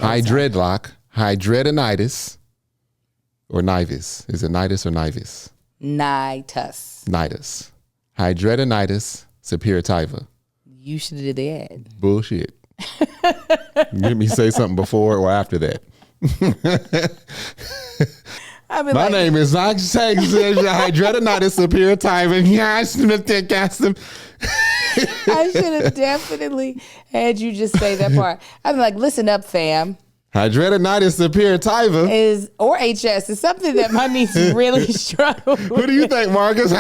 Hydredlock, hydredinitis, or nivis. Is it nitis or nivis? Nitus. Hydredinitis suppurativa. You should have did the ad. Bullshit. Let me say something before or after that. My name is hydredinitis suppurativa. I should have definitely had you just say that part. I'm like, listen up, fam. Hydredinitis suppurativa is or HS is something that my niece really struggle with. What do you think, Marcus?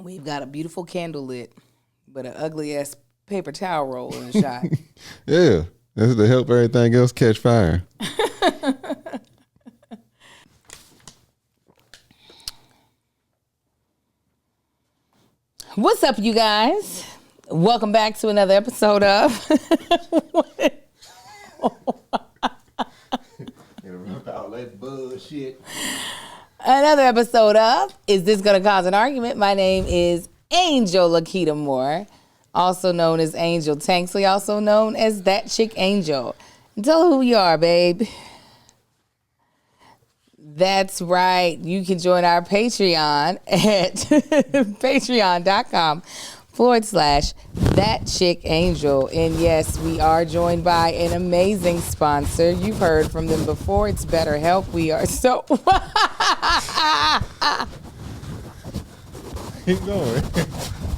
We've got a beautiful candle lit, but an ugly ass paper towel roll in the shot. Yeah, that's to help everything else catch fire. What's up, you guys? Welcome back to another episode of Another episode of Is This Gonna Cause an Argument? My name is Angel Lakita Moore, also known as Angel Tanksley, also known as That Chick Angel. And tell her who you are, babe. That's right. You can join our Patreon at patreon.com/That Chick Angel. And yes, we are joined by an amazing sponsor. You've heard from them before. It's BetterHelp. We are so... Keep going.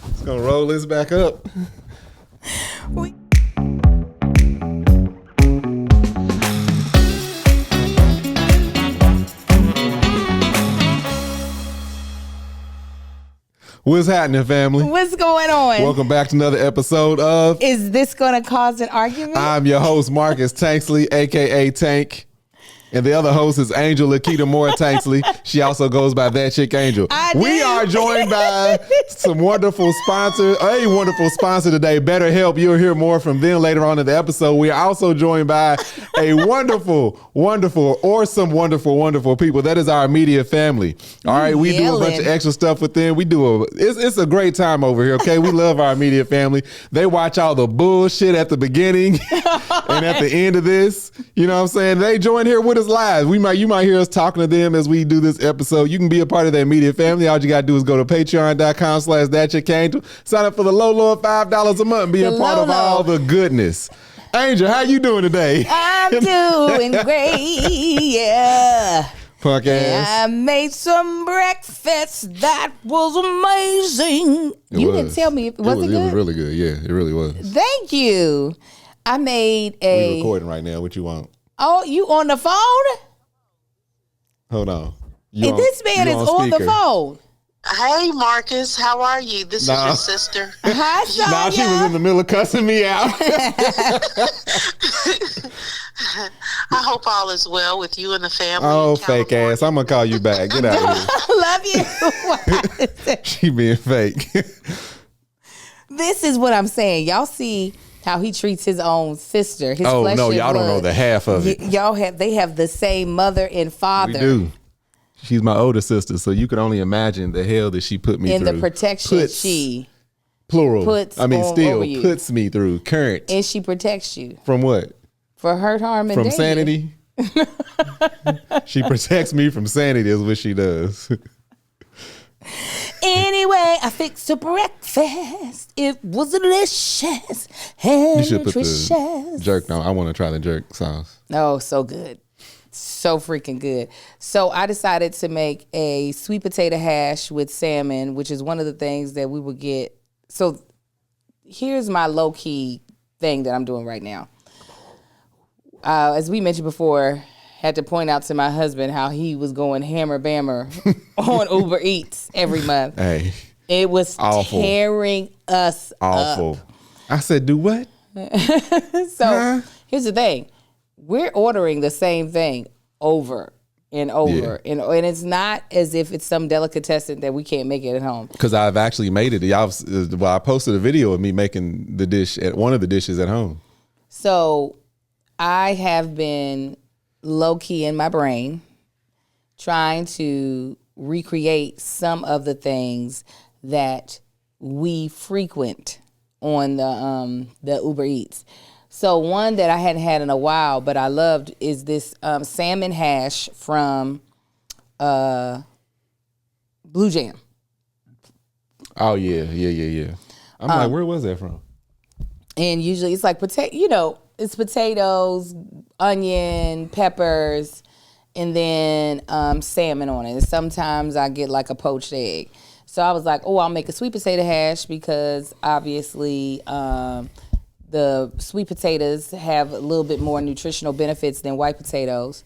It's going to roll this back up. What's happening, family? What's going on? Welcome back to another episode of Is This Gonna Cause an Argument? I'm your host, Marcus Tanksley, a.k.a. Tank. And the other host is Angel Lakita Moore Tanksley. She also goes by That Chick Angel. We are joined by a wonderful sponsor today, BetterHelp. You'll hear more from them later on in the episode. We are also joined by a wonderful people. That is our immediate family. All right, we do a bunch of extra stuff with them. It's a great time over here, okay? We love our immediate family. They watch all the bullshit at the beginning and at the end of this. You know what I'm saying? They join here with us live. You might hear us talking to them as we do this episode. You can be a part of the immediate family. All you got to do is go to patreon.com/thatchickangel. Sign up for the low of $5 a month and be a part of all the goodness. Angel, how you doing today? I'm doing great, yeah. Punk ass. I made some breakfast that was amazing. You didn't tell me. Was it good? It was really good. Yeah, it really was. Thank you. I made We're recording right now. What you want? Oh, you on the phone? Hold on. This man is on the phone. Hey, Marcus, how are you? This is your sister. Hi, Sonia. She was in the middle of cussing me out. I hope all is well with you and the family. Oh, fake ass. I'm going to call you back. Get out of here. Love you. She being fake. This is what I'm saying. Y'all see how he treats his own sister. His y'all don't know the half of it. They have the same mother and father. We do. She's my older sister, so you can only imagine the hell that she put me through. And the protection she puts me through. Current. And she protects you. From what? For hurt, harm, and danger. From sanity? She protects me from sanity is what she does. Anyway, I fixed a breakfast. It was delicious and you should nutritious. Put the jerk on. I want to try the jerk sauce. Oh, so good. So freaking good. So I decided to make a sweet potato hash with salmon, which is one of the things that we would get. So here's my low-key thing that I'm doing right now. As we mentioned before, had to point out to my husband how he was going hammer bammer on Uber Eats every month. Hey, it was awful. Tearing us awful. up. I said, do what? Here's the thing. We're ordering the same thing over and over. Yeah. And it's not as if it's some delicatessen that we can't make it at home. Because I've actually made it. I posted a video of me making the dish at one of the dishes at home. So I have been low-key in my brain trying to recreate some of the things that we frequent on the Uber Eats. So one that I hadn't had in a while, but I loved is this salmon hash from Blue Jam. Oh yeah. I'm like, where was that from? And usually it's like potato. It's potatoes, onion, peppers, and then salmon on it. And sometimes I get like a poached egg. So I was like, oh, I'll make a sweet potato hash because obviously the sweet potatoes have a little bit more nutritional benefits than white potatoes.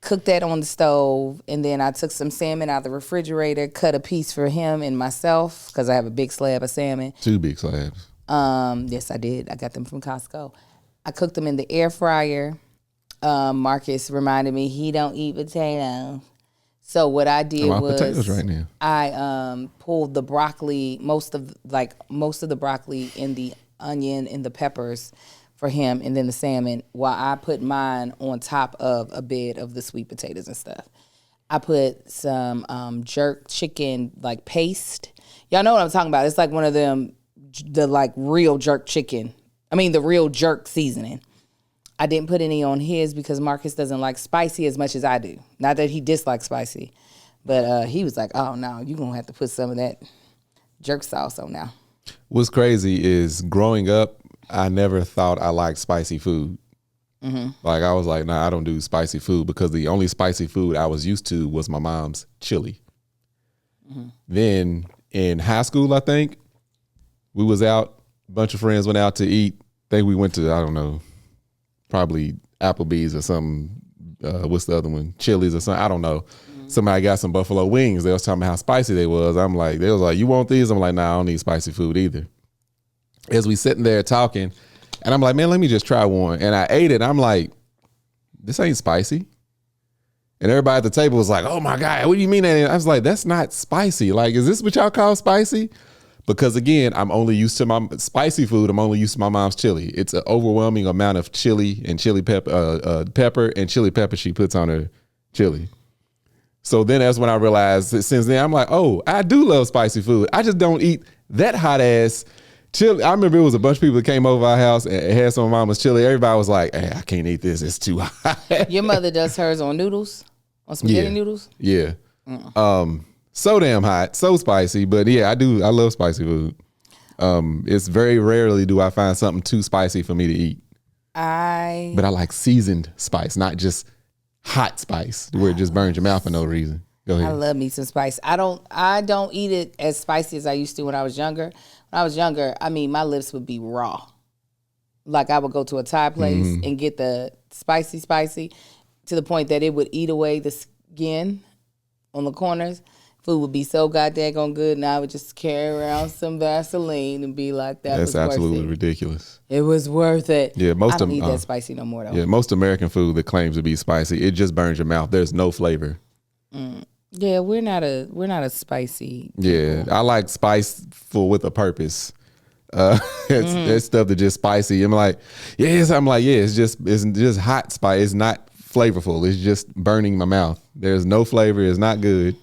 Cooked that on the stove, and then I took some salmon out of the refrigerator, cut a piece for him and myself because I have a big slab of salmon. 2 big slabs. Yes, I did. I got them from Costco. I cooked them in the air fryer. Marcus reminded me he don't eat potatoes. So what I did was potatoes right now. I pulled the broccoli, most of the broccoli and the onion and the peppers for him, and then the salmon, while I put mine on top of a bed of the sweet potatoes and stuff. I put some jerk chicken like paste. Y'all know what I'm talking about. It's like one of them, the like real jerk chicken. I mean the real jerk seasoning. I didn't put any on his because Marcus doesn't like spicy as much as I do. Not that he dislikes spicy, but he was like, oh no, you're going to have to put some of that jerk sauce on now. What's crazy is growing up, I never thought I liked spicy food. Mm-hmm. Like I was like, nah, I don't do spicy food because the only spicy food I was used to was my mom's chili. Mm-hmm. Then in high school, I think, we was out, a bunch of friends went out to eat. I think we went to, I don't know, probably Applebee's or something. What's the other one? Chili's or something. I don't know. Mm-hmm. Somebody got some buffalo wings. They was talking about how spicy they was. They was like, you want these? I'm like, nah, I don't need spicy food either. As we sitting there talking, and I'm like, man, let me just try one. And I ate it. I'm like, this ain't spicy. And everybody at the table was like, oh my God, what do you mean? I was like, that's not spicy. Like, is this what y'all call spicy? Because again, I'm only used to my spicy food. I'm only used to my mom's chili. It's an overwhelming amount of chili and chili pepper and chili pepper she puts on her chili. So then that's when I realized that since then, I'm like, oh, I do love spicy food. I just don't eat that hot ass chili. I remember it was a bunch of people that came over our house and had some of mama's chili. Everybody was like, hey, I can't eat this. It's too hot. Your mother does hers on noodles? On spaghetti noodles? Yeah. So damn hot, so spicy. But yeah, I love spicy food. It's very rarely do I find something too spicy for me to eat. But I like seasoned spice, not just hot spice where it just burns your mouth for no reason. Go ahead. I love me some spice. I don't eat it as spicy as I used to when I was younger. When I was younger, I mean, my lips would be raw. Like I would go to a Thai place and get the spicy to the point that it would eat away the skin on the corners. Food would be so goddamn good, and I would just carry around some Vaseline and be like, that's absolutely ridiculous. It was worth it. Yeah, I don't eat that spicy no more, though. Yeah, most American food that claims to be spicy, it just burns your mouth. There's no flavor. Yeah, we're not a spicy people. Yeah, I like spice with a purpose. It's stuff that just spicy. I'm like, it's just hot spice. It's not flavorful. It's just burning my mouth. There's no flavor. It's not good.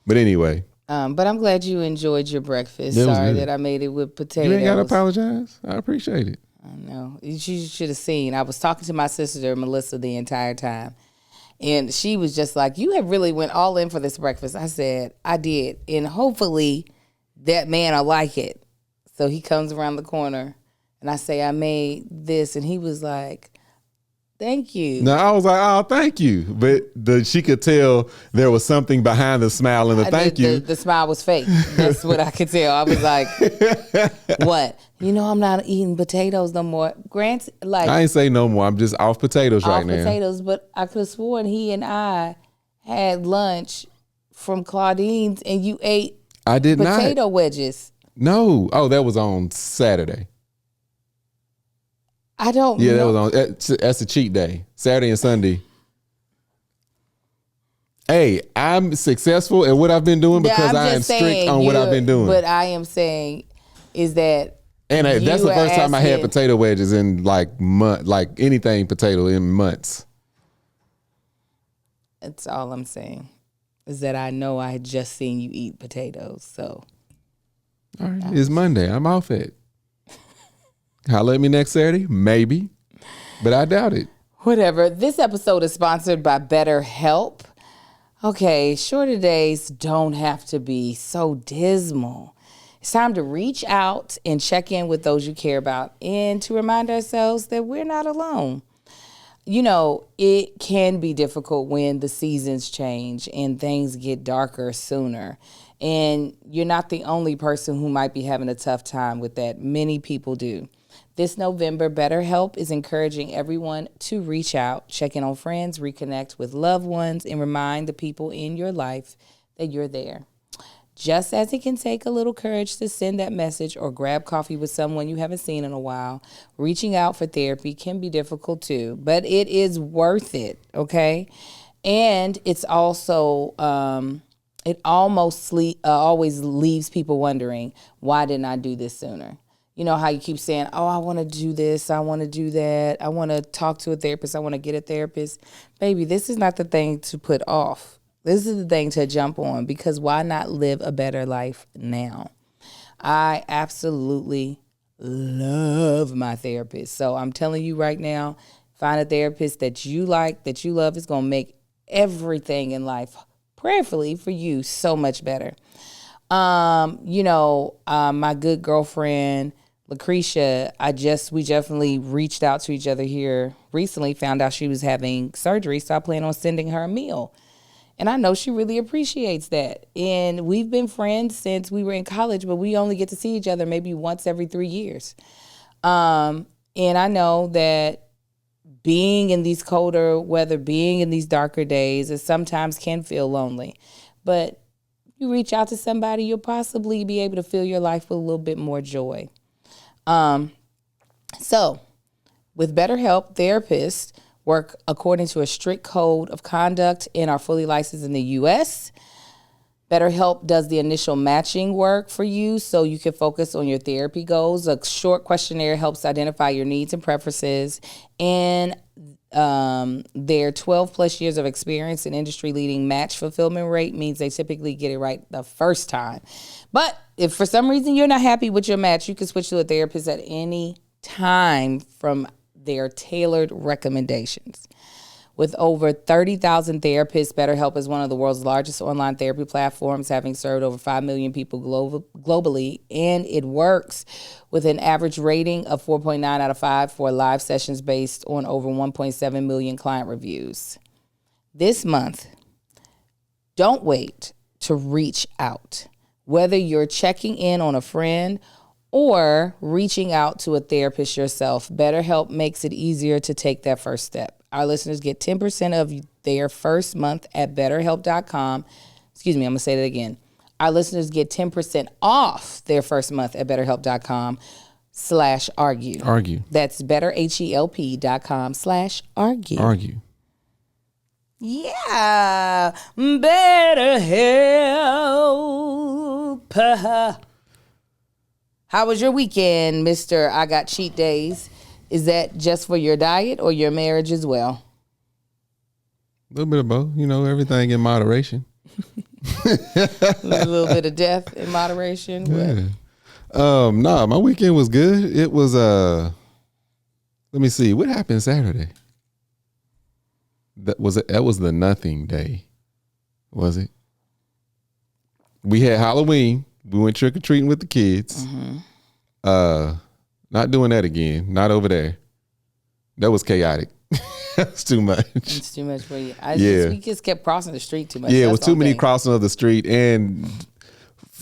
But anyway. But I'm glad you enjoyed your breakfast. Sorry that I made it with potatoes. You ain't got to apologize. I appreciate it. I know. You should have seen. I was talking to my sister, Melissa, the entire time. And she was just like, you have really went all in for this breakfast. I said, I did. And hopefully that man will like it. So he comes around the corner and I say, I made this. And he was like, thank you. No, I was like, oh, thank you. But she could tell there was something behind the smile and the thank you. The smile was fake. That's what I could tell. I was like, what? I'm not eating potatoes no more. Grant, like, I ain't say no more. I'm just off potatoes right now. Off potatoes, but I could have sworn he and I had lunch from Claudine's and you ate potato wedges. No. Oh, that was on Saturday. I don't know. Yeah, that was on. That's a cheat day. Saturday and Sunday. Hey, I'm successful at what I've been doing because I am strict on what I've been doing. What I am saying is that. And that's the first time I had potato wedges in like anything potato in months. That's all I'm saying. Is that I know I had just seen you eat potatoes. So. All right. It's Monday. I'm off it. Holla at me next Saturday, maybe, but I doubt it. Whatever. This episode is sponsored by BetterHelp. Okay, shorter days don't have to be so dismal. It's time to reach out and check in with those you care about and to remind ourselves that we're not alone. You know, it can be difficult when the seasons change and things get darker sooner. And you're not the only person who might be having a tough time with that. Many people do. This November, BetterHelp is encouraging everyone to reach out, check in on friends, reconnect with loved ones, and remind the people in your life that you're there. Just as it can take a little courage to send that message or grab coffee with someone you haven't seen in a while, reaching out for therapy can be difficult too, but it is worth it, okay? And it's also, it almost always leaves people wondering, why didn't I do this sooner? You know how you keep saying, oh, I want to do this, I want to do that, I want to talk to a therapist, I want to get a therapist. Baby, this is not the thing to put off. This is the thing to jump on, because why not live a better life now? I absolutely love my therapist. So I'm telling you right now, find a therapist that you like, that you love. Is going to make everything in life, prayerfully for you, so much better. My good girlfriend, Lucretia, we definitely reached out to each other here recently, found out she was having surgery, so I plan on sending her a meal. And I know she really appreciates that. And we've been friends since we were in college, but we only get to see each other maybe once every 3 years. And I know that being in these colder weather, being in these darker days, it sometimes can feel lonely. But you reach out to somebody, you'll possibly be able to fill your life with a little bit more joy. So with BetterHelp, therapists work according to a strict code of conduct and are fully licensed in the U.S. BetterHelp does the initial matching work for you so you can focus on your therapy goals. A short questionnaire helps identify your needs and preferences. And their 12 plus years of experience and industry-leading match fulfillment rate means they typically get it right the first time. But if for some reason you're not happy with your match, you can switch to a therapist at any time from their tailored recommendations. With over 30,000 therapists, BetterHelp is one of the world's largest online therapy platforms, having served over 5 million people globally, and it works with an average rating of 4.9 out of 5 for live sessions based on over 1.7 million client reviews. This month, don't wait to reach out. Whether you're checking in on a friend or reaching out to a therapist yourself, BetterHelp makes it easier to take that first step. Our listeners get 10% of their first month at BetterHelp.com. Excuse me, I'm going to say that again. Our listeners get 10% off their first month at BetterHelp.com/argue. Argue. That's BetterHelp.com/argue. Argue. Yeah. BetterHelp. How was your weekend, Mr. I Got Cheat Days? Is that just for your diet or your marriage as well? A little bit of both. Everything in moderation. A little bit of death in moderation. Yeah. My weekend was good. It was, let me see. What happened Saturday? That was the nothing day, was it? We had Halloween. We went trick-or-treating with the kids. Mm-hmm. Not doing that again. Not over there. That was chaotic. That's too much. It's too much for you. We just kept crossing the street too much. Yeah, it was too many crossing of the street, and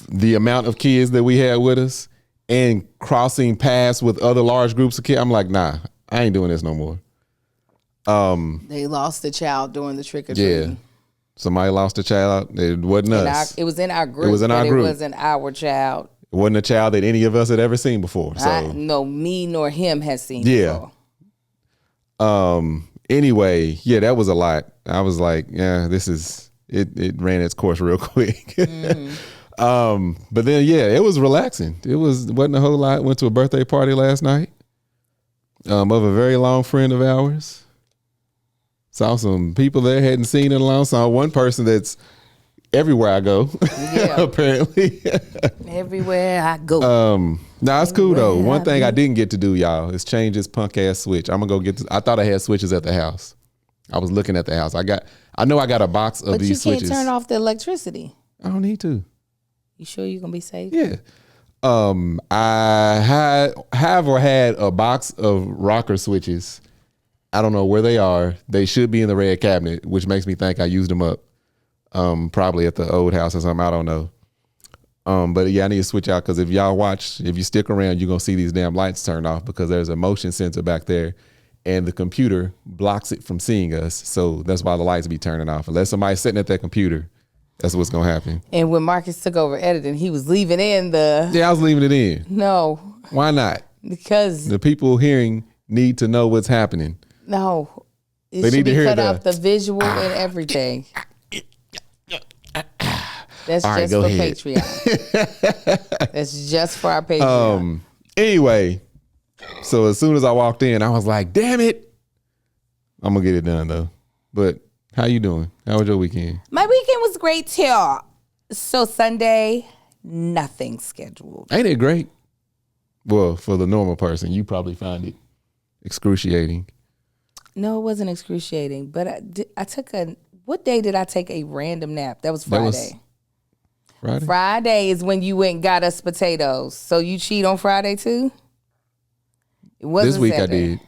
the amount of kids that we had with us and crossing paths with other large groups of kids. I'm like, nah, I ain't doing this no more. They lost a child during the trick-or-treating. Yeah. Somebody lost a child. It wasn't us. It was in our group. It was in our group. It wasn't our child. It wasn't a child that any of us had ever seen before. So no, me nor him has seen before. Anyway, yeah, that was a lot. I was like, yeah, it ran its course real quick. Mm-hmm. But then, yeah, it was relaxing. Wasn't a whole lot. Went to a birthday party last night of a very long friend of ours. Saw some people there hadn't seen in a long. Saw one person that's everywhere I go. Yeah. Apparently. Everywhere I go. Nah, it's cool though. One thing I didn't get to do, y'all, is change this punk ass switch. I'm gonna go get this. I thought I had switches at the house. I was looking at the house. I know I got a box of these switches. But you can't turn off the electricity. I don't need to. You sure you're gonna be safe? Yeah. I had a box of rocker switches. I don't know where they are. They should be in the red cabinet, which makes me think I used them up. Probably at the old house or something. I don't know. But yeah, I need to switch out because if you stick around, you're gonna see these damn lights turn off because there's a motion sensor back there, and the computer blocks it from seeing us. So that's why the lights be turning off. Unless somebody's sitting at that computer, that's what's gonna happen. And when Marcus took over editing, he was leaving in the. Yeah, I was leaving it in. No. Why not? Because the people hearing need to know what's happening. No, it they should need be to hear cut out the visual and everything. That's all right, just go for ahead. Patreon. That's just for our Patreon. Anyway, so as soon as I walked in, I was like, damn it. I'm going to get it done, though. But how you doing? How was your weekend? My weekend was great, too. So Sunday, nothing scheduled. Ain't it great? Well, for the normal person, you probably find it excruciating. No, it wasn't excruciating. But I took what day did I take a random nap? That was Friday. Friday? Friday is when you went and got us potatoes. So you cheat on Friday too? It wasn't this week Saturday. I did.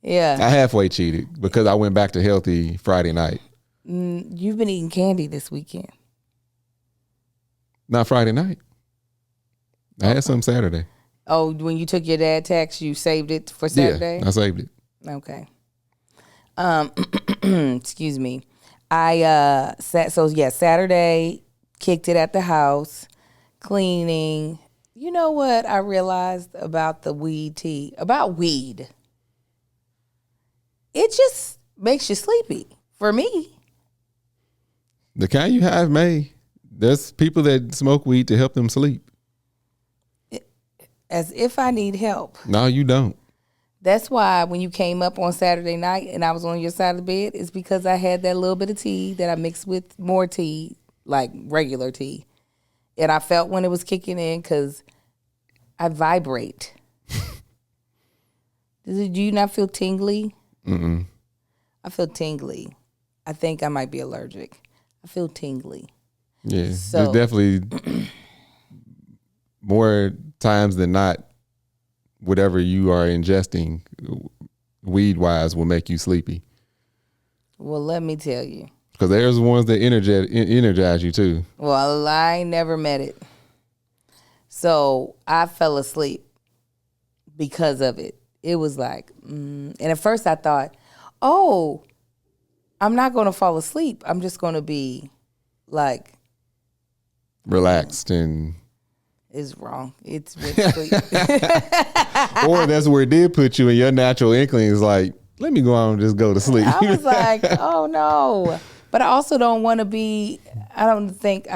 Yeah. I halfway cheated because I went back to healthy Friday night. You've been eating candy this weekend. Not Friday night. I had some Saturday. Oh, when you took your dad tax, you saved it for Saturday? Yeah, I saved it. Okay. Excuse me. Saturday, kicked it at the house, cleaning. You know what I realized about the weed tea? About weed. It just makes you sleepy. For me. The kind you have made. There's people that smoke weed to help them sleep. As if I need help. No, you don't. That's why when you came up on Saturday night and I was on your side of the bed, it's because I had that little bit of tea that I mixed with more tea, like regular tea. And I felt when it was kicking in because I vibrate. Do you not feel tingly? Mm-mm. I feel tingly. I think I might be allergic. I feel tingly. Yeah, so, there's definitely more times than not, whatever you are ingesting weed-wise will make you sleepy. Well, let me tell you. Because there's ones that energize you too. Well, I never met it. So I fell asleep because of it. It was like, and at first I thought, oh, I'm not going to fall asleep. I'm just going to be like. Relaxed and. It's wrong. It's with sleep. Or that's where it did put you, and your natural inkling is like, let me go on and just go to sleep. I was like, oh no. But I also don't want to be, I don't think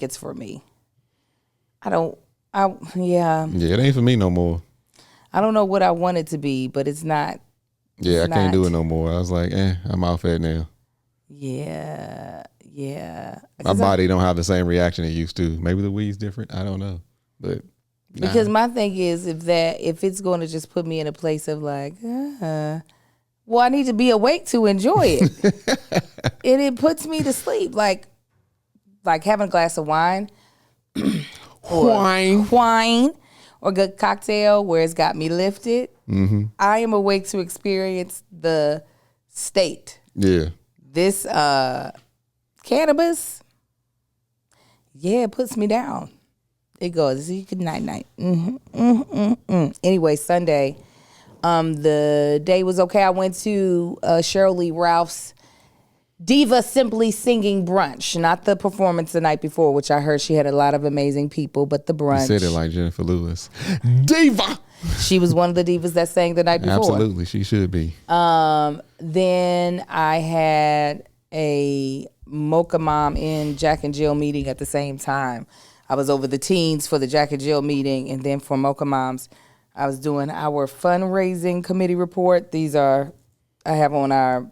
it's for me. Yeah. Yeah, it ain't for me no more. I don't know what I want it to be, but it's not. Yeah, I can't do it no more. I was like, I'm off it now. Yeah. My body don't have the same reaction it used to. Maybe the weed's different. I don't know. But because my thing is if it's going to just put me in a place of like, well, I need to be awake to enjoy it. And it puts me to sleep. Like having a glass of wine. Wine. Or good cocktail where it's got me lifted. Mm-hmm. I am awake to experience the state. Yeah. This cannabis, it puts me down. It goes, good night. Anyway, Sunday, the day was okay. I went to Cheryl Lee Ralph's Diva Simply Singing Brunch, not the performance the night before, which I heard she had a lot of amazing people, but the brunch. You said it like Jennifer Lewis. Diva! She was one of the divas that sang the night before. Absolutely, she should be. Then I had a Mocha Mom in Jack and Jill meeting at the same time. I was over the teens for the Jack and Jill meeting, and then for Mocha Moms, I was doing our fundraising committee report. I have on our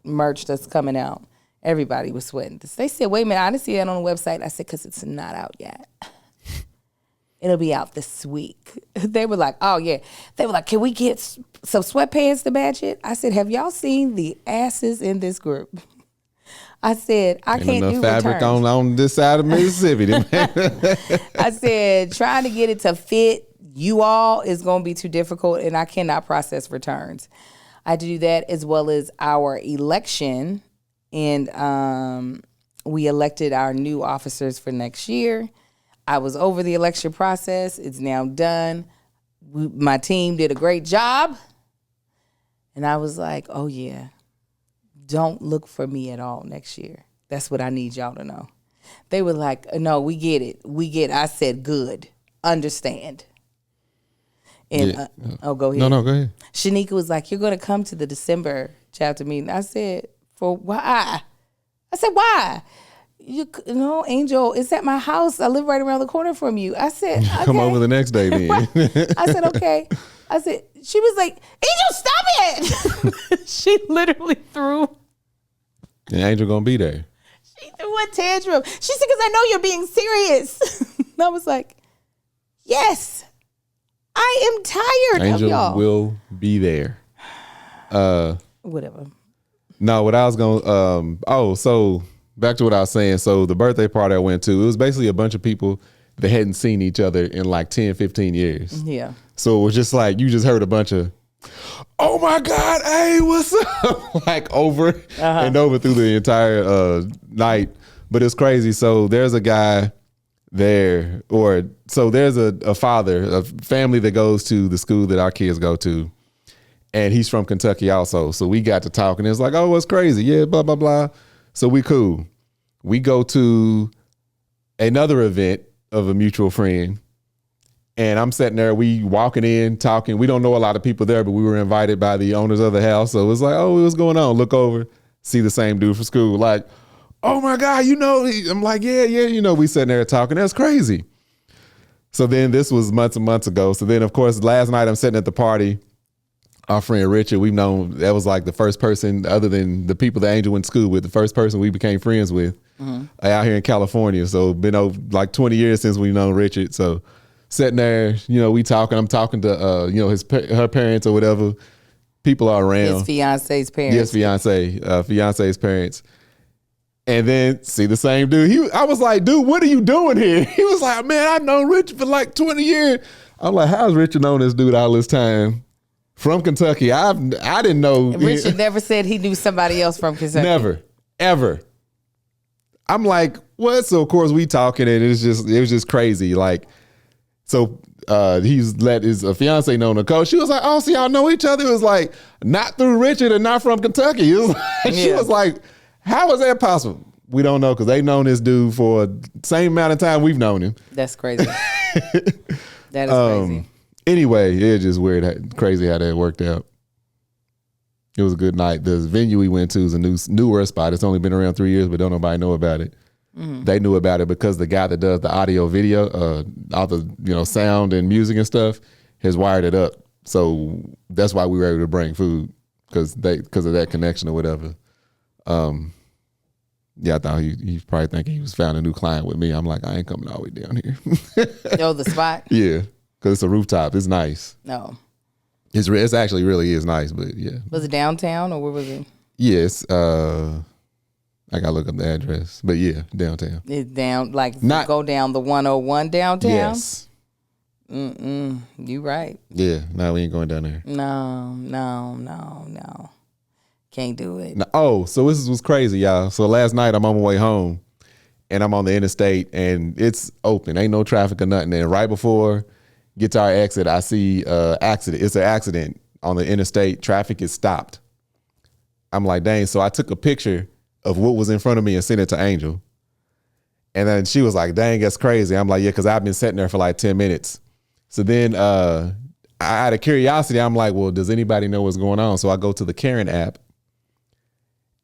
merch that's coming out. Everybody was sweating. They said, wait a minute, I didn't see that on the website. I said, because it's not out yet. It'll be out this week. They were like, oh, yeah. They were like, can we get some sweatpants to match it? I said, have y'all seen the asses in this group? I said, I can't do fabric returns. on this side of Mississippi. I said, trying to get it to fit you all is going to be too difficult, and I cannot process returns. I had to do that as well as our election, and we elected our new officers for next year. I was over the election process. It's now done. My team did a great job. And I was like, oh, yeah, don't look for me at all next year. That's what I need y'all to know. They were like, no, we get it. We get it. I said, good. Understand. And go ahead. No, go ahead. Shanika was like, you're going to come to the December chapter meeting. I said, for why? I said, why? You know, Angel, it's at my house. I live right around the corner from you. I said, okay. Come over the next day then. I said, okay. I said, she was like, Angel, stop it. She literally threw. And Angel gonna be there. She threw a tantrum. She said, because I know you're being serious. And I was like, yes, I am tired Angel of y'all. will be there. Whatever. No, what I was gonna so back to what I was saying. So the birthday party I went to, it was basically a bunch of people that hadn't seen each other in like 10, 15 years. Yeah. So it was just like, you just heard a bunch of, oh my God, hey, what's up? Like over and over through the entire night. But it's crazy. So there's a guy there, so there's a father, a family that goes to the school that our kids go to. And he's from Kentucky also. So we got to talking. It's like, oh, what's crazy? Yeah, blah, blah, blah. So we cool. We go to another event of a mutual friend. And I'm sitting there, we walking in, talking. We don't know a lot of people there, but we were invited by the owners of the house. So it was like, oh, what's going on? Look over, see the same dude from school. Like, oh my God, you know, I'm like, yeah, you know, we sitting there talking. That's crazy. So then this was months and months ago. So then, of course, last night I'm sitting at the party. Our friend Richard, we've known, that was like the first person, other than the people that Angel went to school with, the first person we became friends with out here in California. So been over like 20 years since we've known Richard. So sitting there, you know, we talking. I'm talking to, you know, her parents or whatever. People are around. His fiance's parents. Yes, fiance's parents. And then see the same dude. I was like, dude, what are you doing here? He was like, man, I've known Richard for like 20 years. I'm like, how's Richard known this dude all this time? From Kentucky. I didn't know. Richard never said he knew somebody else from Kentucky. Never, ever. I'm like, what? So of course we talking, and it was just crazy. Like, so he's let his fiance know Nicole. She was like, oh, so y'all know each other. It was like, not through Richard and not from Kentucky. It was like, She was like, how is that possible? We don't know, because they've known this dude for the same amount of time we've known him. That's crazy. That is crazy. Anyway, it's just weird, crazy how that worked out. It was a good night. The venue we went to is a newer spot. It's only been around 3 years, but don't nobody know about it. They knew about it because the guy that does the audio video, all the sound and music and stuff, has wired it up. So that's why we were able to bring food, because of that connection or whatever. Yeah, I thought he probably thinking he was found a new client with me. I'm like, I ain't coming all the way down here. Oh, the spot? Yeah. Because it's a rooftop. It's nice. No. It's actually really is nice, but yeah. Was it downtown or where was it? Yes. I got to look up the address. But yeah, downtown. It's down, go down the 101 downtown? Yes. You right. Yeah. No, we ain't going down there. No. Can't do it. No, so this was crazy, y'all. So last night I'm on my way home, and I'm on the interstate, and it's open. Ain't no traffic or nothing. And right before get to our exit, I see accident. It's an accident on the interstate. Traffic is stopped. I'm like, dang. So I took a picture of what was in front of me and sent it to Angel. And then she was like, dang, that's crazy. I'm like, yeah, because I've been sitting there for like 10 minutes. So then out of curiosity, I'm like, well, does anybody know what's going on? So I go to the Karen app,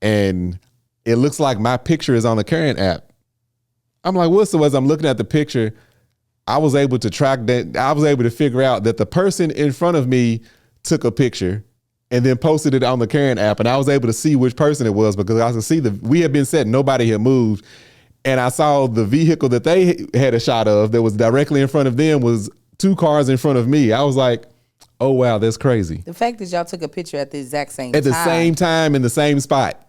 and it looks like my picture is on the Karen app. I'm like, what? So as I'm looking at the picture, I was able to track that. I was able to figure out that the person in front of me took a picture and then posted it on the Karen app. And I was able to see which person it was, because I could see we had been set. Nobody had moved. and I saw the vehicle that they had a shot of that was directly in front of them was 2 cars in front of me. I was like, oh, wow, that's crazy. The fact that y'all took a picture at the exact same time. At the same time in the same spot.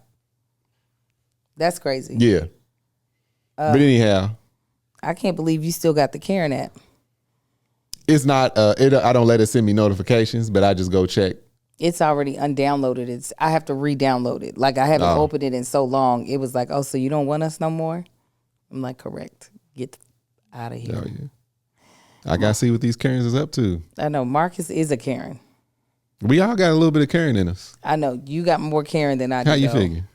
That's crazy. Yeah. But anyhow. I can't believe you still got the Karen app. It's not, I don't let it send me notifications, but I just go check. It's already undownloaded. I have to re-download it. Like, I haven't opened it in so long. It was like, oh, so you don't want us no more? I'm like, correct. Get out of here. Oh, yeah. I got to see what these Karens is up to. I know. Marcus is a Karen. We all got a little bit of Karen in us. I know. You got more Karen than I do. How you figure?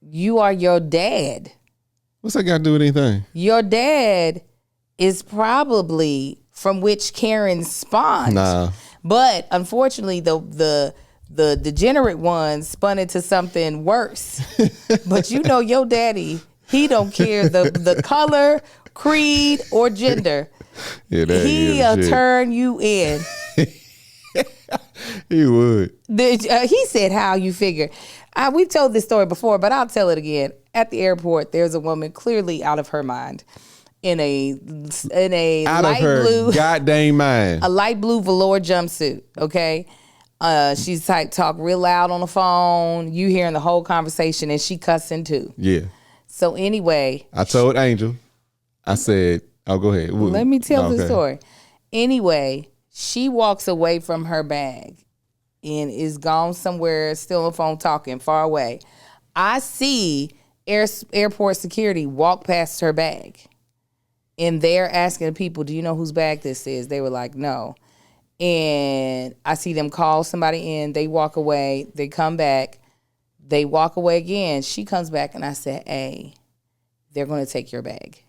You are your dad. What's that got to do with anything? Your dad is probably from which Karen spawned. Nah. But unfortunately, the degenerate one spun into something worse. But you know your daddy, he don't care the color, creed, or gender. Yeah, He'll turn you in. He would. He said, how you figure. We've told this story before, but I'll tell it again. At the airport, there's a woman clearly out of her mind in a out light of her blue goddamn mind. a light blue velour jumpsuit. Okay, she's talk real loud on the phone. You hearing the whole conversation, and she cussing too. Yeah. So anyway, I told Angel. I said, "Oh, go ahead. Let me tell the story." Anyway, she walks away from her bag and is gone somewhere, still on the phone talking far away. I see airport security walk past her bag. And they're asking people, do you know whose bag this is? They were like, no. And I see them call somebody in. They walk away. They come back. They walk away again. She comes back and I said, hey, they're going to take your bag.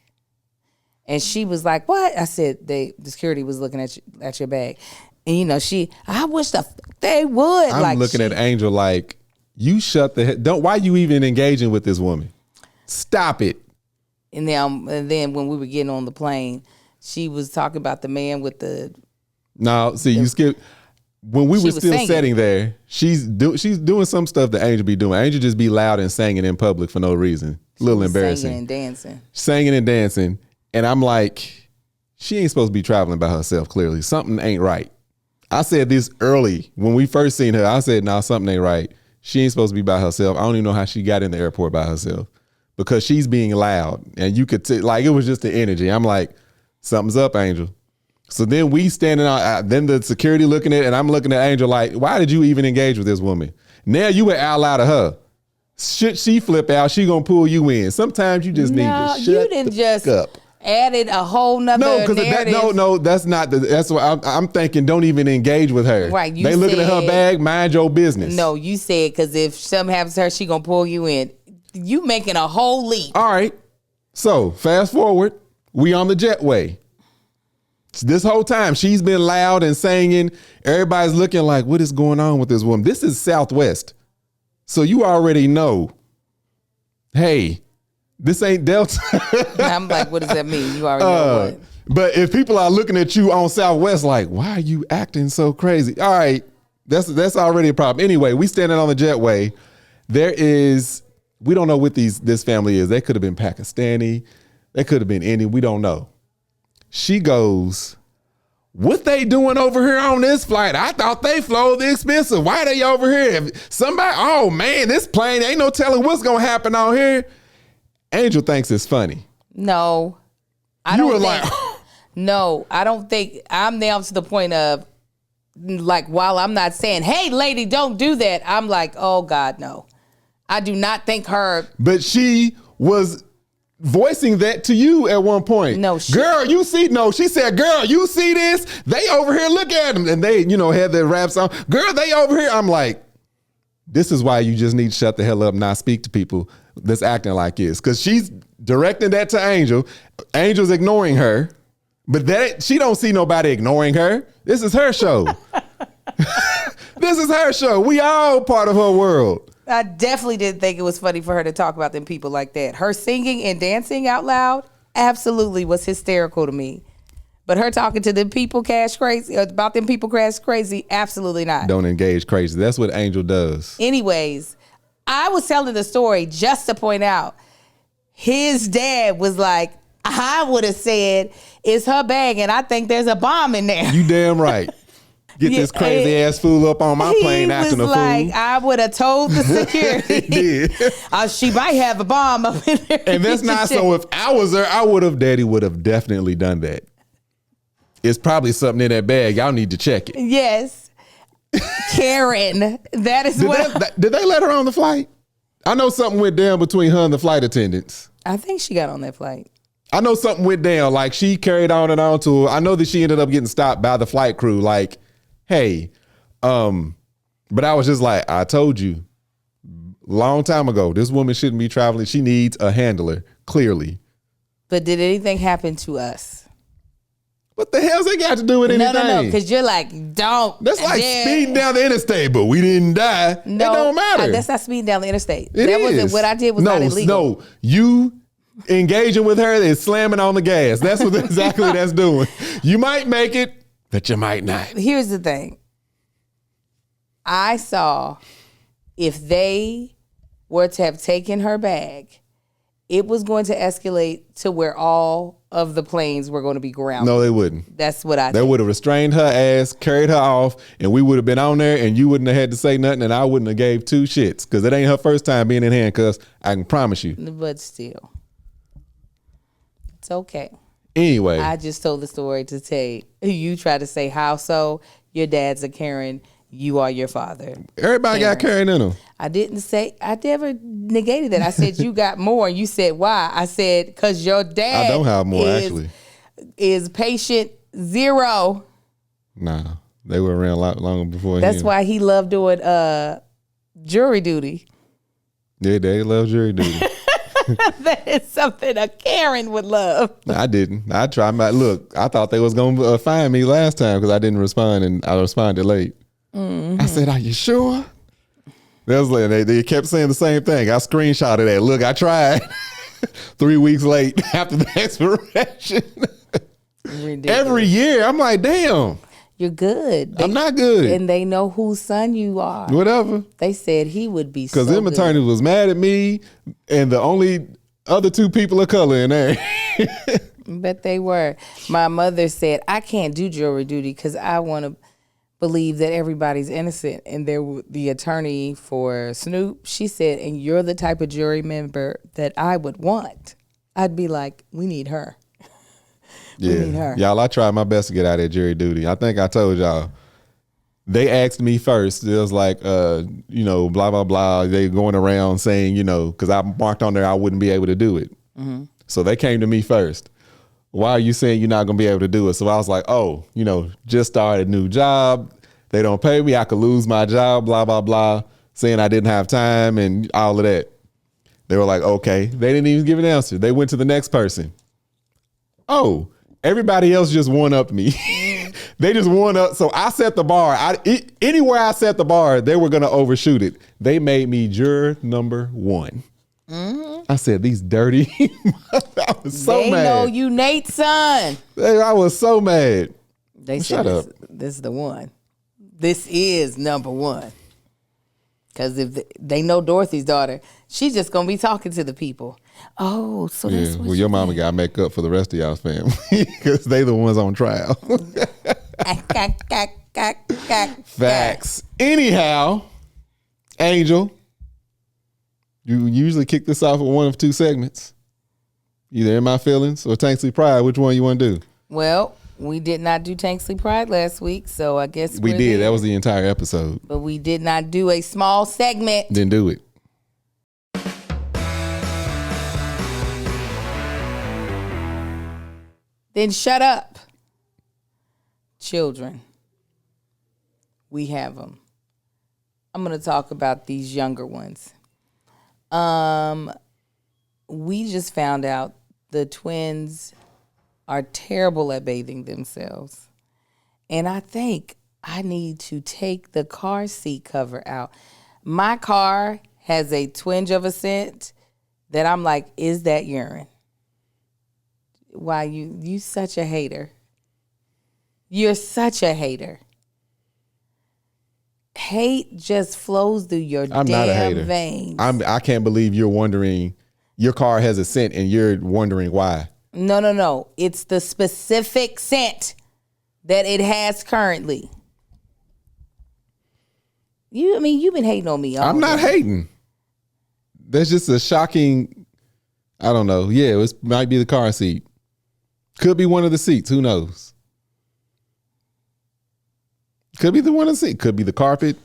And she was like, what? I said, the security was looking at your bag. And, you know, I wish they would. I'm looking at Angel like, you shut the head. Why you even engaging with this woman? Stop it. And then when we were getting on the plane, she was talking about the man with the. No, see, you skip. When we were still sitting there, she's doing some stuff that Angel be doing. Angel just be loud and singing in public for no reason. A little embarrassing. Singing and dancing. Singing and dancing. And I'm like, she ain't supposed to be traveling by herself, clearly. Something ain't right. I said this early when we first seen her. I said, nah, something ain't right. She ain't supposed to be by herself. I don't even know how she got in the airport by herself. Because she's being loud and you could like it was just the energy. I'm like, something's up, Angel. So then we standing out, then the security looking at it, and I'm looking at Angel like, why did you even engage with this woman? Now you were out loud of her. Should she flip out, she gonna pull you in. Sometimes you just need to shut you didn't just up. Added a whole nother narrative. No, that's not. That's what I'm thinking. Don't even engage with her. Right. They looking at her bag. Mind your business. No, you said because if something happens to her, she gonna pull you in. You making a whole leap. All right. So fast forward, we on the jetway. This whole time she's been loud and singing. Everybody's looking like, what is going on with this woman? This is Southwest. So you already know, hey, this ain't Delta. I'm like, what does that mean? You already know what. But if people are looking at you on Southwest like, why are you acting so crazy? All right, that's already a problem. Anyway, we standing on the jetway. We don't know what this family is. They could have been Pakistani. They could have been Indian. We don't know. She goes, what they doing over here on this flight? I thought they flew the expensive. Why they over here? Somebody, oh man, this plane, ain't no telling what's going to happen on here. Angel thinks it's funny. No. I don't think I'm now to the point of like, while I'm not saying, hey lady, don't do that. I'm like, oh God, no. I do not think her. But she was voicing that to you at one point. No, she said, girl, you see this? They over here, look at them. And they, had their rap song. Girl, they over here. I'm like, this is why you just need to shut the hell up and not speak to people that's acting like this. Because she's directing that to Angel. Angel's ignoring her. But she don't see nobody ignoring her. This is her show. This is her show. We all part of her world. I definitely didn't think it was funny for her to talk about them people like that. Her singing and dancing out loud absolutely was hysterical to me. But her talking to them people about them people crazy, absolutely not. Don't engage crazy. That's what Angel does. Anyways, I was telling the story just to point out his dad was like, I would have said, it's her bag and I think there's a bomb in there. You damn right. Get this crazy ass fool up on my plane acting a fool. I would have told the security. He did. She might have a bomb up in there. And that's not so. If I was there, Daddy would have definitely done that. It's probably something in that bag. Y'all need to check it. Yes. Karen. That is did they let her on the flight? I know something went down between her and the flight attendants. I think she got on that flight. I know something went down. Like, she carried on and on to her. I know that she ended up getting stopped by the flight crew. Like, hey, but I was just like, I told you long time ago, this woman shouldn't be traveling. She needs a handler, clearly. But did anything happen to us? What the hell's that got to do with anything? No, because you're like, don't. That's like speeding down the interstate, but we didn't die. No, it don't matter. That's not speeding down the interstate. Wasn't what I did was not illegal. No, you engaging with her is slamming on the gas. That's what exactly that's doing. You might make it, but you might not. Here's the thing. I saw if they were to have taken her bag, it was going to escalate to where all of the planes were going to be grounded. No, they wouldn't. That's what I think. They would have restrained her ass, carried her off, and we would have been on there, and you wouldn't have had to say nothing, and I wouldn't have gave two shits, because it ain't her first time being in handcuffs. I can promise you. But still, it's okay. Anyway. I just told the story to say, you try to say, how so? Your dad's a Karen. You are your father. Everybody got Karen in them. I didn't say, I never negated that. I said, you got more. You said, why? I said, because your dad I don't have more, actually. Is patient 0. Nah, they were around a lot longer before him. That's why he loved doing jury duty. Yeah, they love jury duty. That is something a Karen would love. I didn't. I tried my look. I thought they was gonna find me last time because I didn't respond, and I responded late. Mm-hmm. I said, "Are you sure?" They kept saying the same thing. I screenshotted that. Look, I tried. 3 weeks late after the expiration. Every year, I'm like, damn. You're good. I'm not good. And they know whose son you are. Whatever. They said he would be so good. Because them attorneys was mad at me and the only other 2 people of color in there. But they were. My mother said, I can't do jury duty because I want to believe that everybody's innocent. And the attorney for Snoop, she said, and you're the type of jury member that I would want. I'd be like, we need her. Yeah, y'all, I tried my best to get out of jury duty. I think I told y'all. They asked me first. It was like, blah, blah, blah. They going around saying, because I marked on there I wouldn't be able to do it. Mm-hmm. So they came to me first. Why are you saying you're not going to be able to do it? So I was like, just started a new job. They don't pay me. I could lose my job, blah, blah, blah, saying I didn't have time and all of that. They were like, okay. They didn't even give an answer. They went to the next person. Oh, everybody else just one-upped me. They just one-up. So I set the bar. Anywhere I set the bar, they were going to overshoot it. They made me juror number 1. Mm-hmm. I said, these dirty. I was so mad. They know you Nate's son. I was so mad. They said, shut up. This is the one. This is number 1. Because if they know Dorothy's daughter, she's just going to be talking to the people. Oh, so that's what your mama got to make up for the rest of y'all's family because they the ones on trial. Facts. Anyhow, Angel, you usually kick this off with one of 2 segments. Either In My Feelings or Tanksley Pride. Which one you want to do? Well, we did not do Tanksley Pride last week, so I guess we did. There. That was the entire episode. But we did not do a small segment. Didn't do it. Then shut up. Children. We have them. I'm going to talk about these younger ones. We just found out the twins are terrible at bathing themselves. And I think I need to take the car seat cover out. My car has a twinge of a scent that I'm like, is that urine? Why you such a hater. You're such a hater. Hate just flows through your damn veins. I can't believe you're wondering. your car has a scent and you're wondering why. No. It's the specific scent that it has currently. You've been hating on me all I'm not hating. That's just a shocking, I don't know. Yeah, it might be the car seat. Could be one of the seats. Who knows? Could be the one of the seat. Could be the carpet.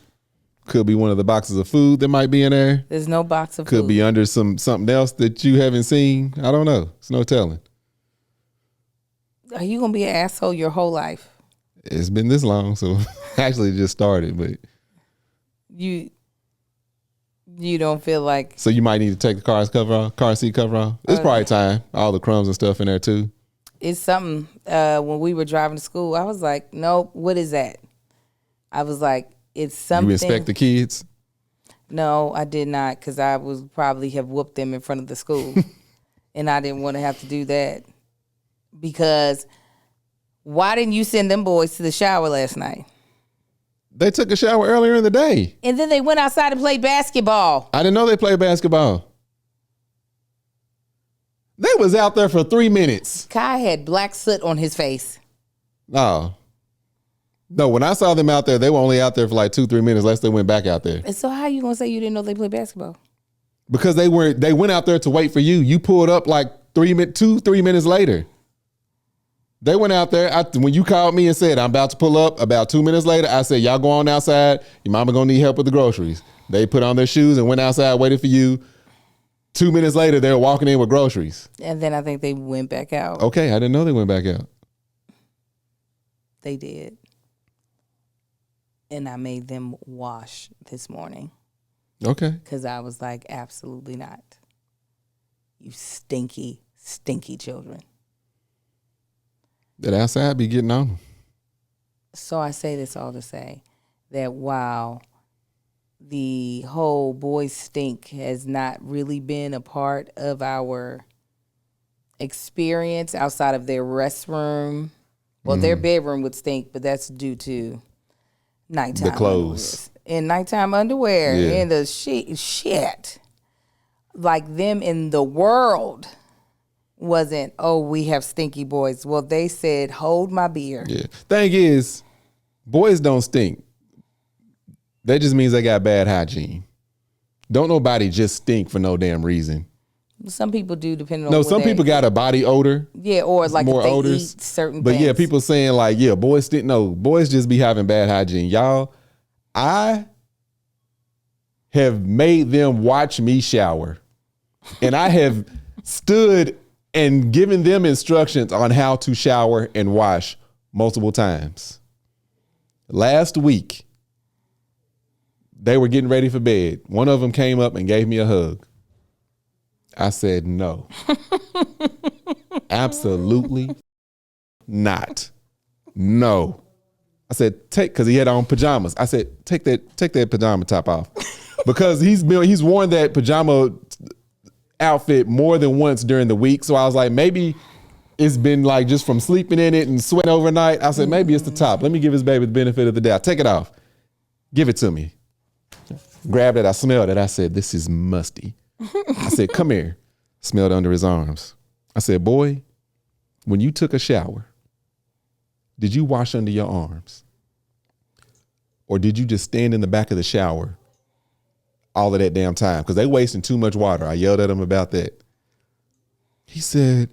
Could be one of the boxes of food that might be in there. There's no box of food. Could be under something else that you haven't seen. I don't know. It's no telling. Are you going to be an asshole your whole life? It's been this long, so actually it just started, but. You don't feel like. So you might need to take the car seat cover off. It's probably time. All the crumbs and stuff in there too. It's something. When we were driving to school, I was like, nope, what is that? I was like, it's something. You inspect the kids? No, I did not, because I would probably have whooped them in front of the school. And I didn't want to have to do that. Because why didn't you send them boys to the shower last night? They took a shower earlier in the day. And then they went outside and played basketball. I didn't know they played basketball. They was out there for 3 minutes. Kai had black soot on his face. No, when I saw them out there, they were only out there for like 2-3 minutes unless they went back out there. And so how you going to say you didn't know they played basketball? Because they went out there to wait for you. You pulled up like 3 minutes later. They went out there. When you called me and said, I'm about to pull up, about 2 minutes later, I said, y'all go on outside. Your mama gonna need help with the groceries. They put on their shoes and went outside, waited for you. 2 minutes later, they were walking in with groceries. And then I think they went back out. Okay, I didn't know they went back out. They did. And I made them wash this morning. Okay. Because I was like, absolutely not. You stinky, stinky children. That outside be getting on them. So I say this all to say that while the whole boys stink has not really been a part of our experience outside of their restroom. Well, their bedroom would stink, but that's due to nighttime the clothes. Underwear. And nighttime underwear Yeah. and the shit. Like them in the world wasn't, oh, we have stinky boys. Well, they said, hold my beer. Yeah. Thing is, boys don't stink. That just means they got bad hygiene. Don't nobody just stink for no damn reason. Some people do, depending on No, what some people got a body odor. Yeah, or like more if they odors. eat certain But things. yeah, people saying like, yeah, boys stink. No, boys just be having bad hygiene. Y'all, I have made them watch me shower. And I have stood and given them instructions on how to shower and wash multiple times. Last week, they were getting ready for bed. One of them came up and gave me a hug. I said, no. Absolutely not. No. I said, because he had on pajamas. I said, take that pajama top off. Because he's worn that pajama outfit more than once during the week. So I was like, maybe it's been like just from sleeping in it and sweating overnight. I said, maybe it's the top. Let me give his baby the benefit of the doubt. Take it off. Give it to me. Grabbed it. I smelled it. I said, this is musty. I said, come here. Smelled under his arms. I said, boy, when you took a shower, did you wash under your arms? Or did you just stand in the back of the shower all of that damn time? Because they wasting too much water. I yelled at him about that. He said,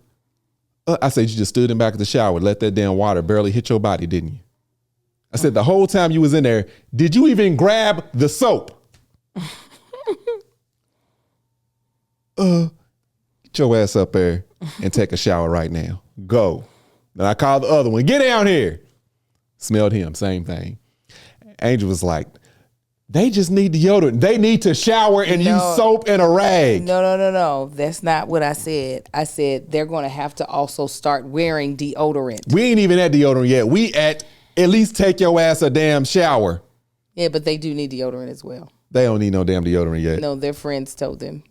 I said, you just stood in the back of the shower, let that damn water barely hit your body, didn't you? I said, the whole time you was in there, did you even grab the soap? Get your ass up there and take a shower right now. Go. Then I called the other one. Get down here. Smelled him. Same thing. Angel was like, they just need deodorant. They need to shower and use soap and a rag. No. That's not what I said. I said they're going to have to also start wearing deodorant. We ain't even at deodorant yet. We at least take your ass a damn shower. Yeah, but they do need deodorant as well. They don't need no damn deodorant yet. No, their friends told them.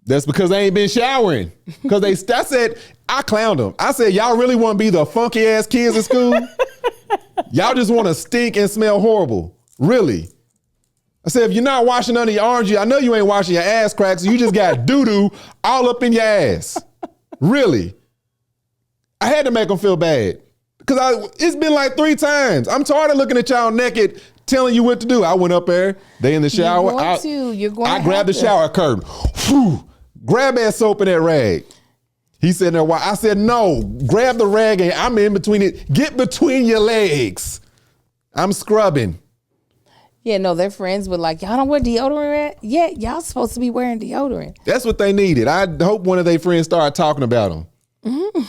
That's because they ain't been showering. Because I clowned them. I said, y'all really want to be the funky ass kids in school? Y'all just want to stink and smell horrible. Really? I said, if you're not washing under your arms, I know you ain't washing your ass cracks. So you just got doo-doo all up in your ass. Really. I had to make them feel bad. Because it's been like 3 times. I'm tired of looking at y'all naked, telling you what to do. I went up there. They in the shower. I grabbed the shower curtain. Whew, grab that soap and that rag. He said, "No, why?" I said, "No, grab the rag and I'm in between it. Get between your legs. I'm scrubbing." Yeah, no, their friends were like, y'all don't wear deodorant? Yeah, y'all supposed to be wearing deodorant. That's what they needed. I hope one of their friends started talking about them. Mm-hmm.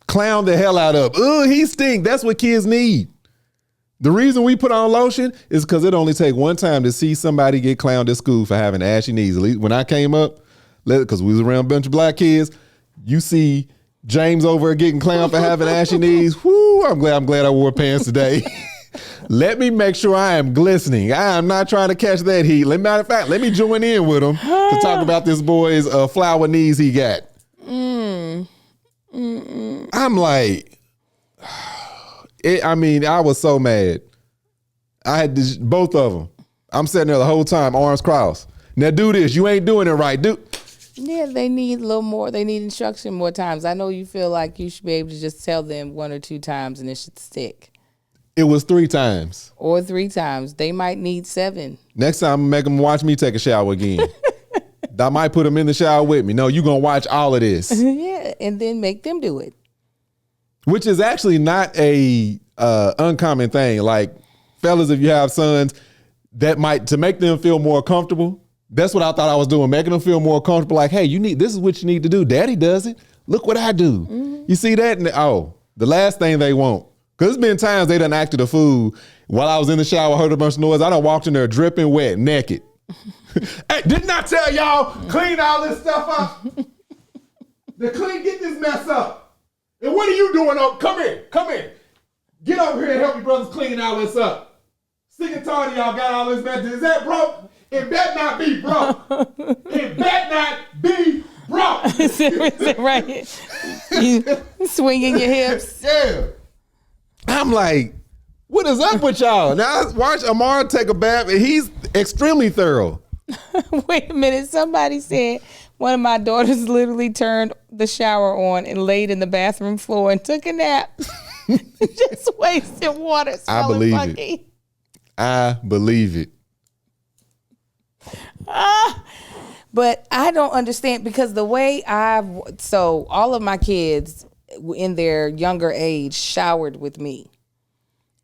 Clown the hell out of. Ugh, he stink. That's what kids need. The reason we put on lotion is because it only take one time to see somebody get clowned at school for having ashy knees. At least when I came up, because we was around a bunch of black kids, you see James over getting clowned for having ashy knees. Whoo, I'm glad I wore pants today. Let me make sure I am glistening. I am not trying to catch that heat. Matter of fact, let me join in with him to talk about this boy's flower knees he got. I'm like, I was so mad. I had both of them. I'm sitting there the whole time, arms crossed. Now do this. You ain't doing it right. Yeah, they need a little more. They need instruction more times. I know you feel like you should be able to just tell them 1 or 2 times and it should stick. It was 3 times. Or 3 times. They might need 7. Next time, I'm going to make them watch me take a shower again. I might put them in the shower with me. No, you're going to watch all of this. Yeah, and then make them do it. Which is actually not a uncommon thing. Like, fellas, if you have sons, to make them feel more comfortable. That's what I thought I was doing, making them feel more comfortable. Like, hey, this is what you need to do. Daddy does it. Look what I do. Mm-hmm. You see that? And, the last thing they want. Because there's been times they done acted a fool. While I was in the shower, heard a bunch of noise. I done walked in there dripping wet, naked. Hey, didn't I tell y'all, clean all this stuff up? Get this mess up. And what are you doing? Come here. Get over here and help your brothers clean all this up. Sick and tired of y'all got all this mess. Is that broke? It better not be broke. It better not be broke. Is it right? You swinging your hips. Yeah. I'm like, what is up with y'all? Now I watch Amar take a bath and he's extremely thorough. Wait a minute. Somebody said one of my daughters literally turned the shower on and laid in the bathroom floor and took a nap. Just wasted water. I believe it. I believe it. But I don't understand because the way so all of my kids in their younger age showered with me.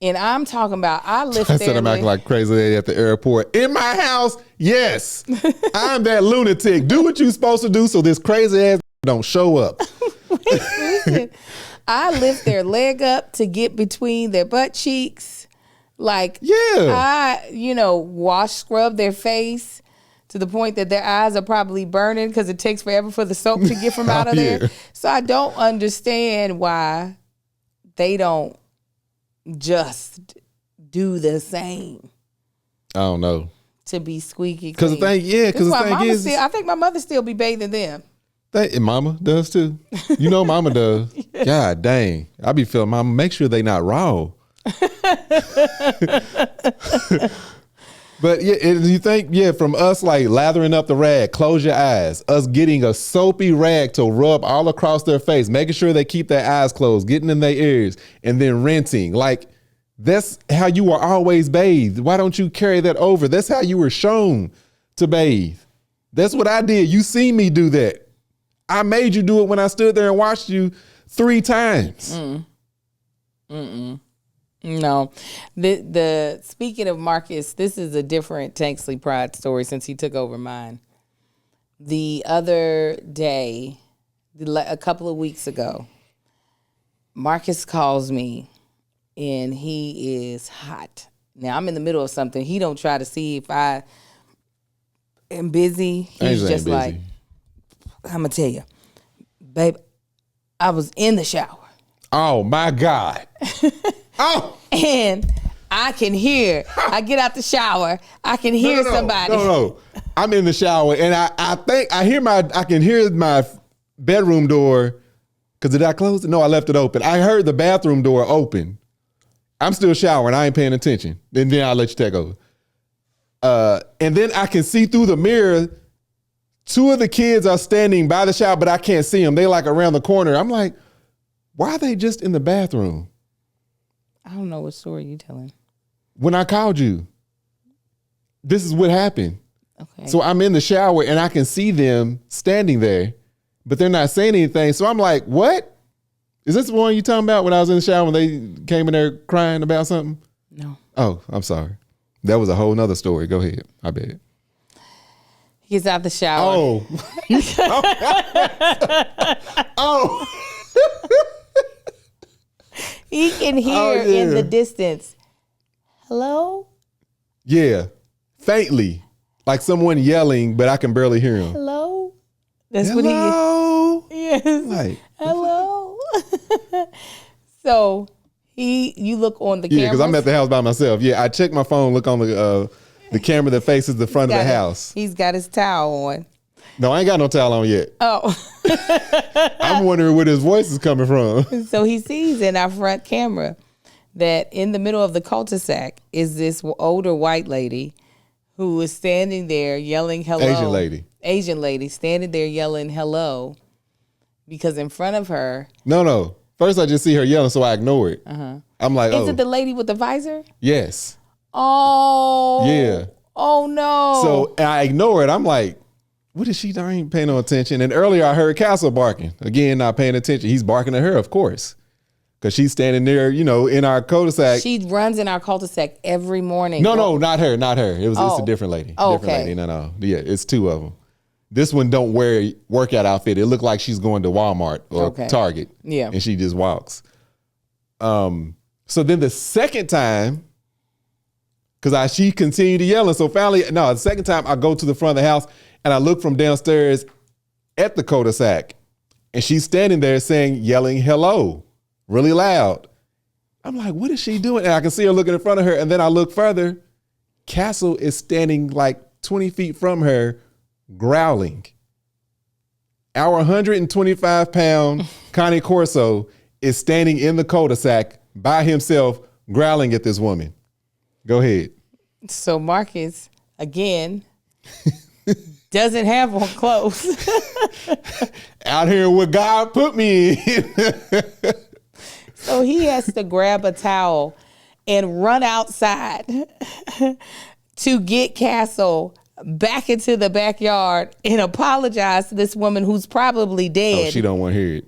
And I'm talking about I said I'm acting like crazy lady at the airport. In my house, yes. I'm that lunatic. Do what you're supposed to do so this crazy ass don't show up. Listen, I lift their leg up to get between their butt cheeks. Like, yeah. I, scrub their face to the point that their eyes are probably burning because it takes forever for the soap to get from out of there. So I don't understand why they don't just do the same. I don't know. To be squeaky clean. Because the thing is, I think my mother still be bathing them. And mama does too. You know mama does. Yeah. God dang. I be feeling mama, make sure they not raw. But you think, from us like lathering up the rag, close your eyes, us getting a soapy rag to rub all across their face, making sure they keep their eyes closed, getting in their ears, and then rinsing. Like, that's how you were always bathed. Why don't you carry that over? That's how you were shown to bathe. That's what I did. You see me do that. I made you do it when I stood there and watched you 3 times. No, the speaking of Marcus, this is a different Tanksley Pride story since he took over mine. The other day, a couple of weeks ago, Marcus calls me and he is hot. Now I'm in the middle of something. He don't try to see if I am busy. He's just like, I'm gonna tell you, babe, I was in the shower. Oh my God. Oh. And I can hear. I get out the shower. I can hear somebody. No. I'm in the shower, and I think I can hear my bedroom door. Because did I close it? No, I left it open. I heard the bathroom door open. I'm still showering. I ain't paying attention. And then I'll let you take over. And then I can see through the mirror, 2 of the kids are standing by the shower, but I can't see them. They like around the corner. I'm like, why are they just in the bathroom? I don't know what story you telling. When I called you, this is what happened. Okay. So I'm in the shower and I can see them standing there, but they're not saying anything. So I'm like, what? Is this the one you talking about when I was in the shower when they came in there crying about something? No. Oh, I'm sorry. That was a whole nother story. Go ahead. I bet. He gets out the shower. Oh. Oh. He can hear in the distance, hello? Yeah. Faintly. Like someone yelling, but I can barely hear him. Hello? That's Hello? what he Yes. Like, hello? So you look on the camera. yeah, because I'm at the house by myself. Yeah, I check my phone, look on the camera that faces the front of the house. He's got his towel on. No, I ain't got no towel on yet. Oh. I'm wondering where his voice is coming from. So he sees in our front camera that in the middle of the cul-de-sac is this older white lady who is standing there yelling hello. Asian lady standing there yelling hello because in front of her. No. First I just see her yelling, so I ignore it. I'm like, Is it the lady with the visor? Yes. Oh. Yeah. Oh, no. So I ignore it. I'm like, what is she doing? I ain't paying no attention. And earlier I heard Castle barking. Again, not paying attention. He's barking at her, of course. Because she's standing there, in our cul-de-sac. She runs in our cul-de-sac every morning. No, not her. It's a different lady. Oh, different lady. No. Yeah, it's 2 of them. This one don't wear a workout outfit. It looked like she's going to Walmart or Target. Yeah. And she just walks. So then the second time, because she continued to yell. And so finally, the second time I go to the front of the house and I look from downstairs at the cul-de-sac and she's standing there yelling hello, really loud. I'm like, what is she doing? And I can see her looking in front of her. And then I look further. Castle is standing like 20 feet from her, growling. Our 125-pound Connie Corso is standing in the cul-de-sac by himself, growling at this woman. Go ahead. So Marcus, again, doesn't have on clothes. Out here what God put me in. So he has to grab a towel and run outside to get Castle back into the backyard and apologize to this woman who's probably dead. Oh, she don't want to hear it.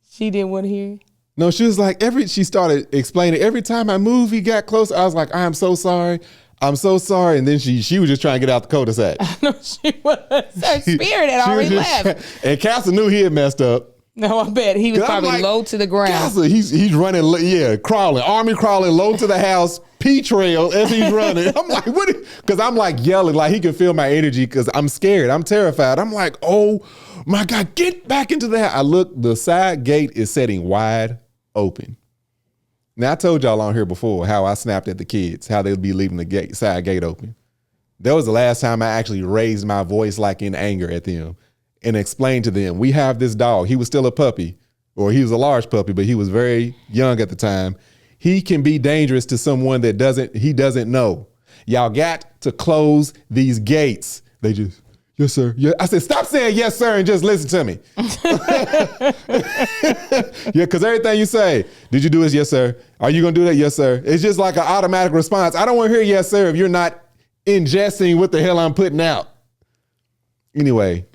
She didn't want to hear it? No, she was like, she started explaining, every time I moved, he got closer. I was like, I'm so sorry. I'm so sorry. And then she was just trying to get out the cul-de-sac. No, she was. Her spirit had already left. And Castle knew he had messed up. No, I bet he was probably low to the ground. Castle, he's running, crawling, army crawling low to the house, P trail as he's running. I'm like, what? Because I'm like yelling, like he can feel my energy because I'm scared. I'm terrified. I'm like, oh my God, get back into the house. I look, the side gate is sitting wide open. Now, I told y'all on here before how I snapped at the kids, how they'd be leaving the side gate open. That was the last time I actually raised my voice like in anger at them and explained to them, we have this dog. He was still a puppy, or he was a large puppy, but he was very young at the time. He can be dangerous to someone that he doesn't know. Y'all got to close these gates. They just, yes, sir. Yeah. I said, stop saying yes, sir, and just listen to me. Yeah, because everything you say, did you do this? Yes, sir. Are you going to do that? Yes, sir. It's just like an automatic response. I don't want to hear yes, sir, if you're not ingesting what the hell I'm putting out. Anyway.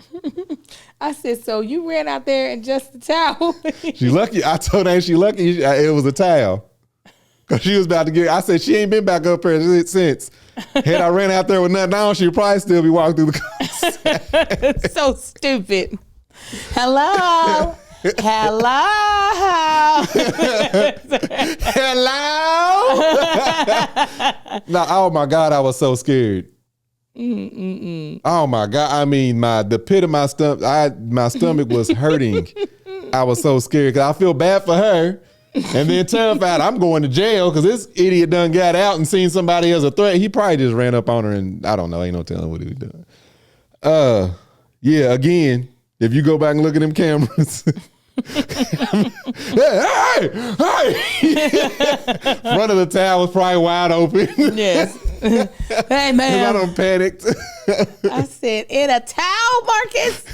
I said, so you ran out there and just the towel? She lucky. I told her she lucky. It was a towel. Because she was about to I said, she ain't been back up here since. Had I ran out there with nothing on, she'd probably still be walking through the car. So stupid. Hello. Hello. Hello. No, oh my God, I was so scared. Oh my God. I mean, the pit of my stomach, my stomach was hurting. I was so scared because I feel bad for her. And then terrified, I'm going to jail because this idiot done got out and seen somebody as a threat. He probably just ran up on her and I don't know. Ain't no telling what he was doing. Yeah, again, if you go back and look at them cameras. Hey! Front of the tower was probably wide open. Yes. Hey, man. I don't panicked. I said, in a towel, Marcus.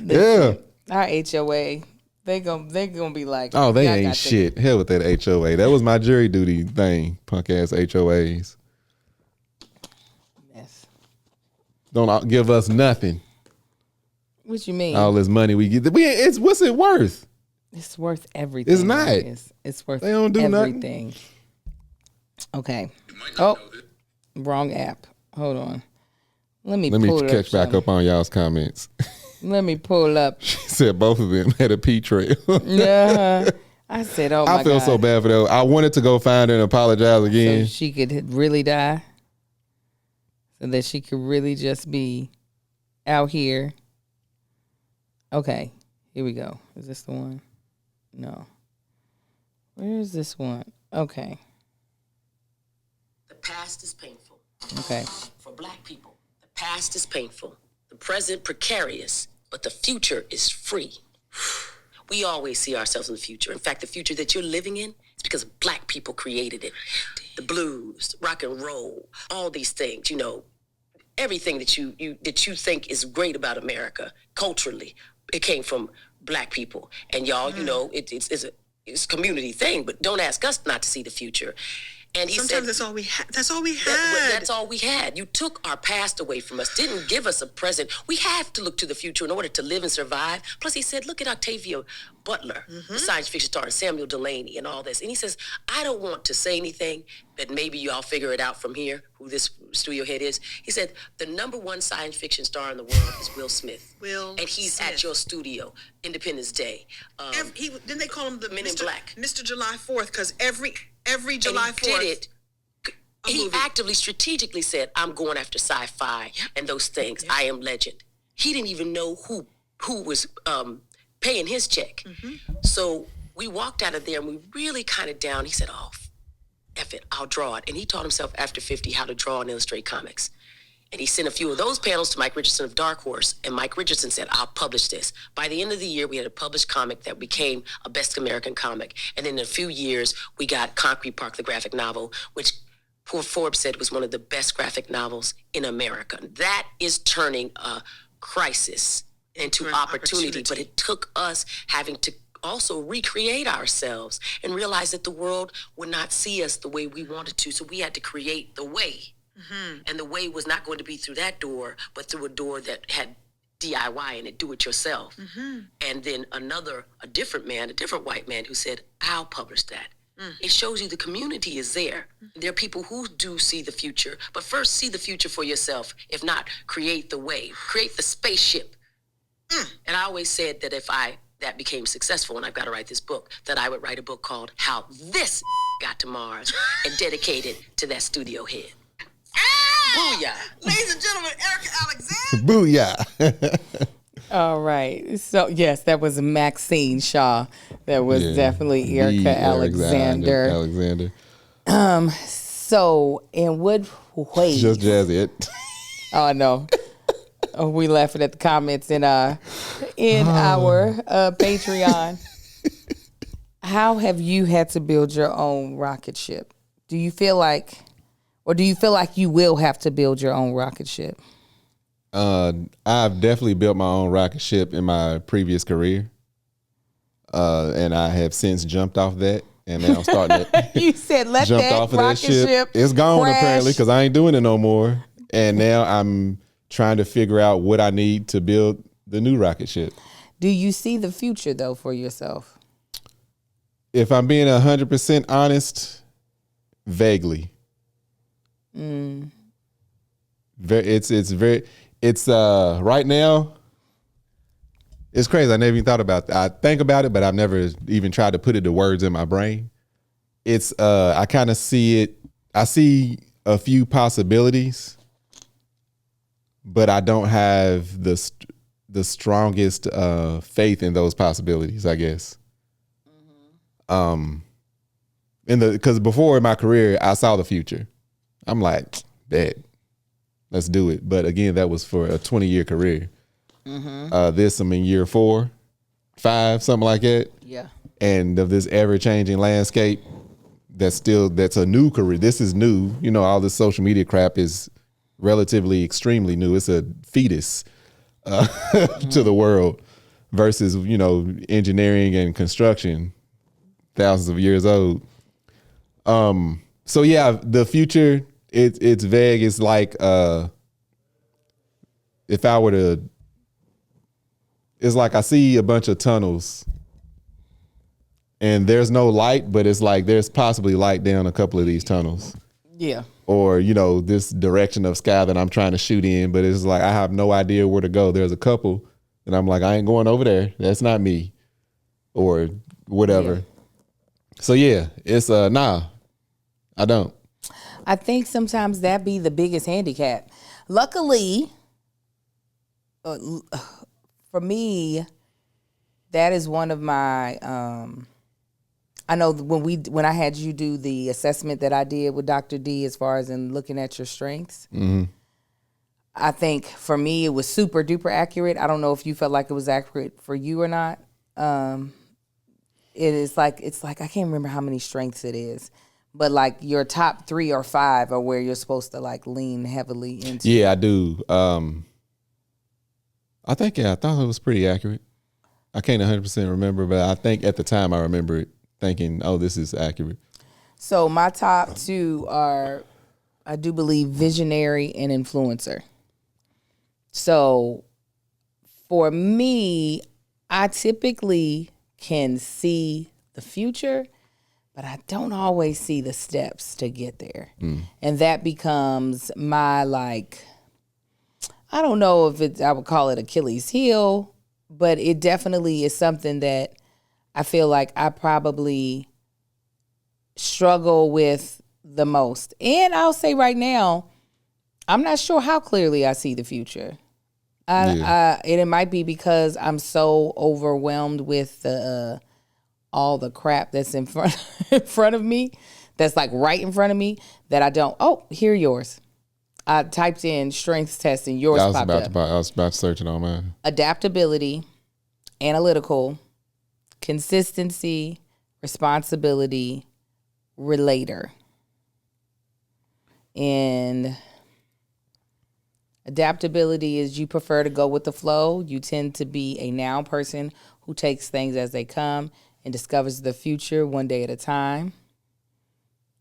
Yeah. Our HOA, they gonna be like, Oh, they y'all ain't got shit. Hell with that HOA. That was my jury duty thing. Punk ass HOAs. Yes. Don't give us nothing. What you mean? All this money we get. It's what's it worth? It's worth everything. It's not. It's worth They don't do everything. Okay. Oh, wrong app. Hold on. Let me catch back up on y'all's comments. Let me pull up. She said both of them had a pee trail. Yeah. I said, oh, my God. I feel so bad for them. I wanted to go find her and apologize again. So she could really die. So that she could really just be out here. Okay. Here we go. Is this the one? No. Where is this one? Okay. The past is painful. Okay. For Black people, the past is painful. The present precarious, but the future is free. We always see ourselves in the future. In fact, the future that you're living in is because Black people created it. The blues, rock and roll, all these things, you know, everything that you think is great about America culturally, it came from Black people. And y'all, you know, it's a community thing, but don't ask us not to see the future. And he Sometimes said, that's all we had. That's all we had. that's all we had. You took our past away from us, didn't give us a present. We have to look to the future in order to live and survive. Plus, he said, look at Octavia Butler, the science fiction star, and Samuel Delaney and all this. And he says, I don't want to say anything, but maybe y'all figure it out from here, who this studio head is. He said, the number one science fiction star in the world is Will Smith. And he's at your studio, Independence Day. Didn't they call him the Men in Black. Mr. July 4th? Because every July 4th. Did it. He actively, strategically said, I'm going after sci-fi and those things. I am legend. He didn't even know who was paying his check. So we walked out of there and we really kind of down. He said, oh, F it, I'll draw it. And he taught himself after 50 how to draw and illustrate comics. And he sent a few of those panels to Mike Richardson of Dark Horse. And Mike Richardson said, I'll publish this. By the end of the year, we had a published comic that became a Best American comic. And in a few years, we got Concrete Park, the graphic novel, which Forbes said was one of the best graphic novels in America. That is turning a crisis into opportunity. But it took us having to also recreate ourselves and realize that the world would not see us the way we wanted to. So we had to create the way. And the way was not going to be through that door, but through a door that had DIY in it, do it yourself. And then a different white man who said, I'll publish that. It shows you the community is there. There are people who do see the future, but first see the future for yourself. If not, create the way, create the spaceship. And I always said that if that became successful and I've got to write this book, that I would write a book called How This Got to Mars and dedicate it to that studio head. Booyah. Ladies and gentlemen, Erica Alexander. Booyah. All right. So, yes, that was Maxine Shaw. That was definitely Erica Alexander. So, in what ways? Just jazzy. Oh, no. We laughing at the comments in our Patreon. How have you had to build your own rocket ship? Do you feel like you will have to build your own rocket ship? I've definitely built my own rocket ship in my previous career. And I have since jumped off that. And now I'm starting to you said let jump that off of rocket that ship. It's gone crash. apparently because I ain't doing it no more. And now I'm trying to figure out what I need to build the new rocket ship. Do you see the future though for yourself? If I'm being 100% honest, vaguely. It's right now, it's crazy. I never even thought about that. I think about it, but I've never even tried to put it to words in my brain. It's I kind of see it. I see a few possibilities, but I don't have the strongest faith in those possibilities, I guess. Because before in my career, I saw the future. I'm like, bet, let's do it. But again, that was for a 20-year career. This, I'm in year 4, 5, something like that. Yeah. And of this ever-changing landscape, that's a new career. This is new. You know, all this social media crap is relatively extremely new. It's a fetus to the world versus, you know, engineering and construction, thousands of years old. So yeah, the future, it's vague. It's like if I were to, it's like I see a bunch of tunnels and there's no light, but it's like there's possibly light down a couple of these tunnels. Yeah. Or, you know, this direction of sky that I'm trying to shoot in, but it's like I have no idea where to go. There's a couple and I'm like, I ain't going over there. That's not me. Or whatever. Yeah. So yeah, it's nah, I don't. I think sometimes that be the biggest handicap. Luckily, for me, that is one of my, I know when I had you do the assessment that I did with Dr. D as far as in looking at your strengths, I think for me it was super duper accurate. I don't know if you felt like it was accurate for you or not. It's like I can't remember how many strengths it is, but like your top 3 or 5 are where you're supposed to like lean heavily into. Yeah, I do. I thought it was pretty accurate. I can't 100% remember, but I think at the time I remember it thinking, oh, this is accurate. So my top 2 are, I do believe, visionary and influencer. So for me, I typically can see the future, but I don't always see the steps to get there. And that becomes my, like, I don't know if I would call it Achilles heel, but it definitely is something that I feel like I probably struggle with the most. And I'll say right now, I'm not sure how clearly I see the future. It might be because I'm so overwhelmed with all the crap that's in front of me, that's like right in front of me, that I don't. Oh, here yours. I typed in strengths test and yours popped up. I was about to search it on mine. Adaptability, analytical, consistency, responsibility, relator. And adaptability is you prefer to go with the flow. You tend to be a now person who takes things as they come and discovers the future one day at a time.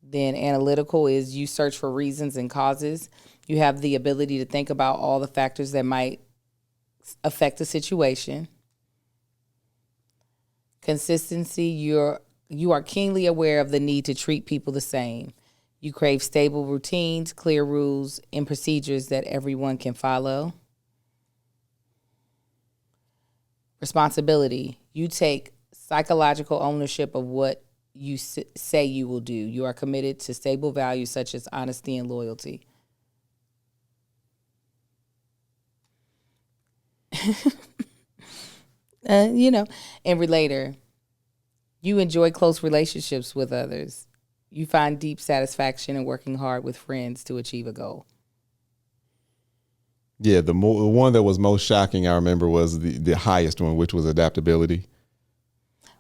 Then analytical is you search for reasons and causes. You have the ability to think about all the factors that might affect the situation. Consistency, you are keenly aware of the need to treat people the same. You crave stable routines, clear rules, and procedures that everyone can follow. Responsibility, you take psychological ownership of what you say you will do. You are committed to stable values such as honesty and loyalty. And relator, you enjoy close relationships with others. You find deep satisfaction in working hard with friends to achieve a goal. Yeah, the one that was most shocking, I remember, was the highest one, which was adaptability.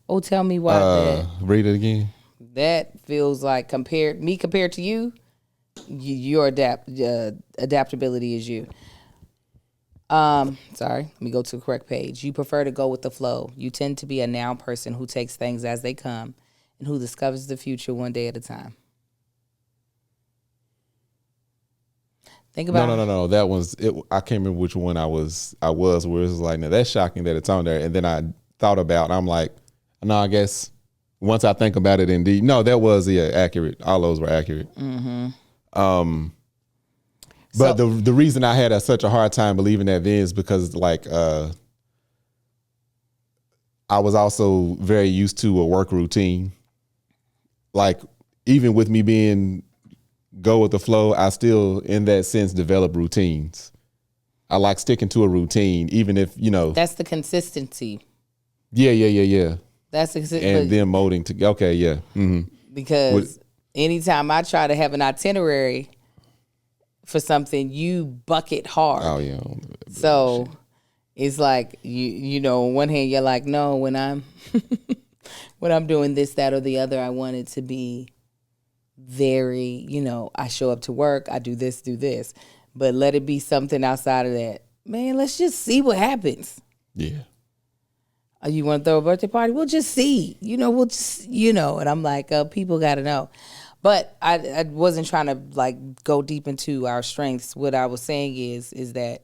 Oh, tell me why. Read it again. That feels like compared to you, your adaptability is you. Sorry, let me go to the correct page. You prefer to go with the flow. You tend to be a now person who takes things as they come and who discovers the future one day at a time. Think about No. That was it. I can't remember which one I was where it was like, now that's shocking that it's on there. And then I thought about, I'm like, no, I guess once I think about it, indeed, no, that was accurate. All those were accurate. But the reason I had such a hard time believing that then is because like I was also very used to a work routine. Like even with me being go with the flow, I still in that sense develop routines. I like sticking to a routine, even if, that's the consistency. Yeah. That's the and then molding to okay, yeah. Mm-hmm. Because anytime I try to have an itinerary for something, you bucket hard. Oh yeah. So it's like on one hand you're like, no, when I'm when I'm doing this, that, or the other, I want it to be very, I show up to work, I do this. But let it be something outside of that. Man, let's just see what happens. Yeah. You want to throw a birthday party? We'll just see. We'll just, and I'm like, people got to know. But I wasn't trying to like go deep into our strengths. What I was saying is that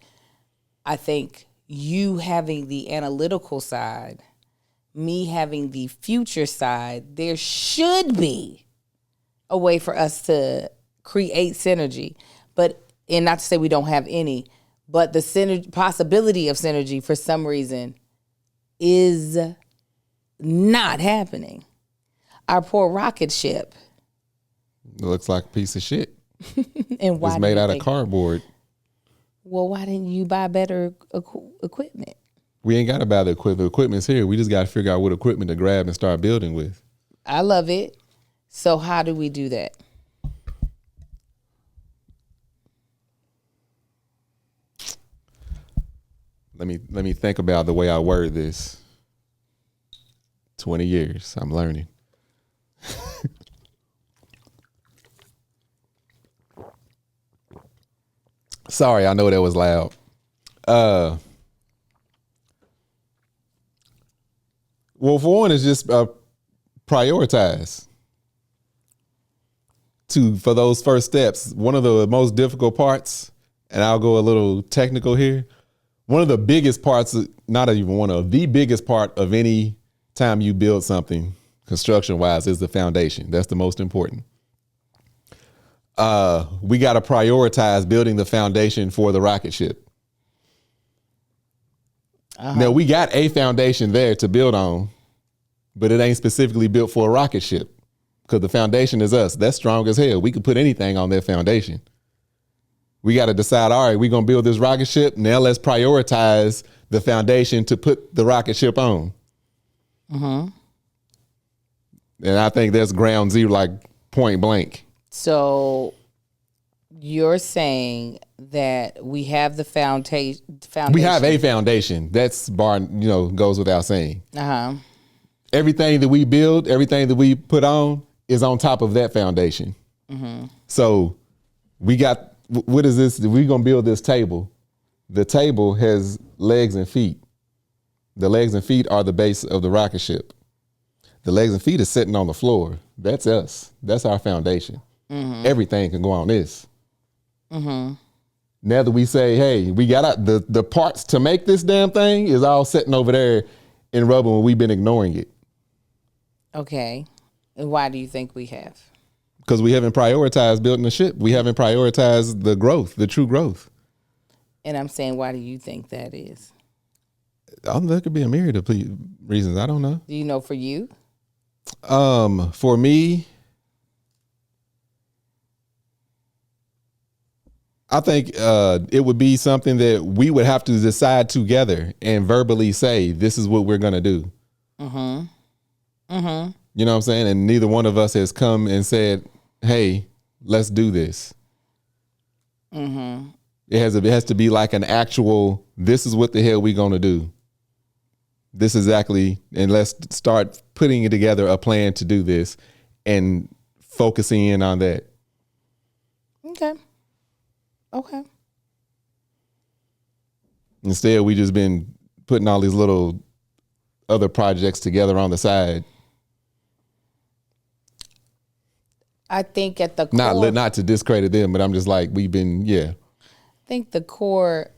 I think you having the analytical side, me having the future side, there should be a way for us to create synergy. And not to say we don't have any, but the possibility of synergy for some reason is not happening. Our poor rocket ship. It looks like a piece of shit. And why it's made out of cardboard. Well, why didn't you buy better equipment? We ain't got to buy the equipment. The equipment's here. We just got to figure out what equipment to grab and start building with. I love it. So how do we do that? Let me think about the way I word this. 20 years. I'm learning. Sorry, I know that was loud. Well, for one, it's just prioritize. For those first steps, one of the most difficult parts, and I'll go a little technical here. One of the biggest parts, not even one of the biggest part of any time you build something construction wise is the foundation. That's the most important. We got to prioritize building the foundation for the rocket ship. Now we got a foundation there to build on, but it ain't specifically built for a rocket ship because the foundation is us. That's strong as hell. We could put anything on that foundation. We got to decide, all right, we're going to build this rocket ship. Now let's prioritize the foundation to put the rocket ship on. And I think that's ground zero, like point blank. So you're saying that we have the foundation. We have a foundation. That's goes without saying. Everything that we build, everything that we put on is on top of that foundation. So we got, what is this? We're going to build this table. The table has legs and feet. The legs and feet are the base of the rocket ship. The legs and feet is sitting on the floor. That's us. That's our foundation. Everything can go on this. Now that we say, hey, we got the parts to make this damn thing is all sitting over there in rubber when we've been ignoring it. Okay. And why do you think we have? Because we haven't prioritized building the ship. We haven't prioritized the growth, the true growth. And I'm saying, why do you think that is? There could be a myriad of reasons. I don't know. Do you know for you? For me, I think it would be something that we would have to decide together and verbally say, this is what we're going to do. You know what I'm saying? And neither one of us has come and said, hey, let's do this. It has to be like an actual, this is what the hell we going to do. This exactly, and let's start putting together a plan to do this and focusing in on that. Okay. Instead, we just been putting all these little other projects together on the side. I think at the core, not to discredit them, but I'm just like, we've been, I think the core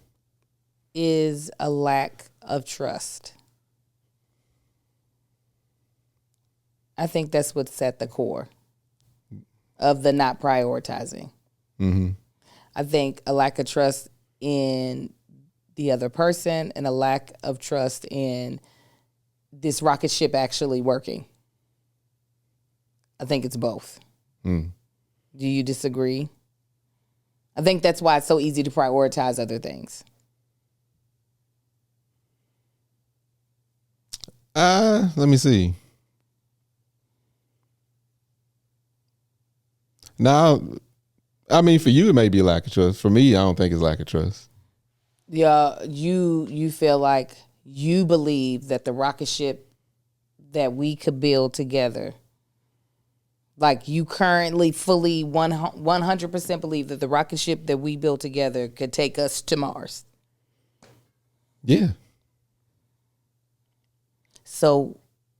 is a lack of trust. I think that's what's at the core of the not prioritizing. I think a lack of trust in the other person and a lack of trust in this rocket ship actually working. I think it's both. Do you disagree? I think that's why it's so easy to prioritize other things. Let me see. Now, I mean, for you, it may be a lack of trust. For me, I don't think it's lack of trust. Yeah, you feel like you believe that the rocket ship that we could build together, Like you currently fully 100% believe that the rocket ship that we built together could take us to Mars. Yeah. So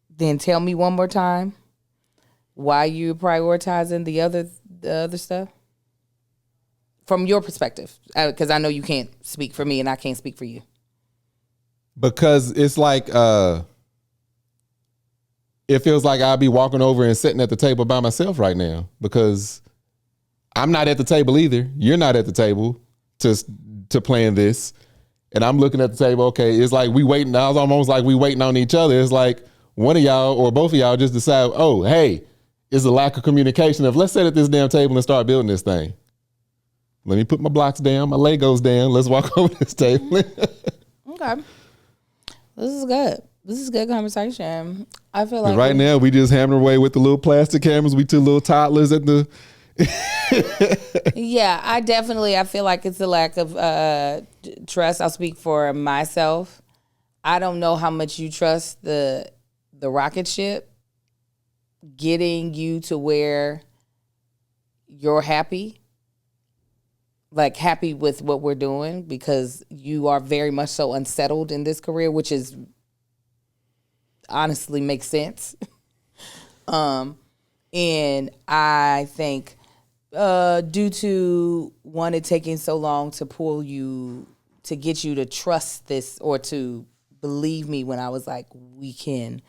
then tell me one more time why you're prioritizing the other stuff from your perspective, because I know you can't speak for me and I can't speak for you. Because it's like it feels like I'll be walking over and sitting at the table by myself right now, because I'm not at the table either. You're not at the table to plan this. And I'm looking at the table. Okay, it's like we waiting. I was almost like we waiting on each other. It's like one of y'all or both of y'all just decide, oh, hey, it's a lack of communication of let's sit at this damn table and start building this thing. Let me put my blocks down, my Legos down. Let's walk over this table. Okay. This is good. This is good conversation. I feel like right now we just hammering away with the little plastic cameras. We two little toddlers at the. Yeah, I feel like it's a lack of trust. I'll speak for myself. I don't know how much you trust the rocket ship getting you to where you're happy. Like happy with what we're doing, because you are very much so unsettled in this career, which is honestly makes sense. And I think due to it taking so long to pull you, to get you to trust this or to believe me when I was like, we can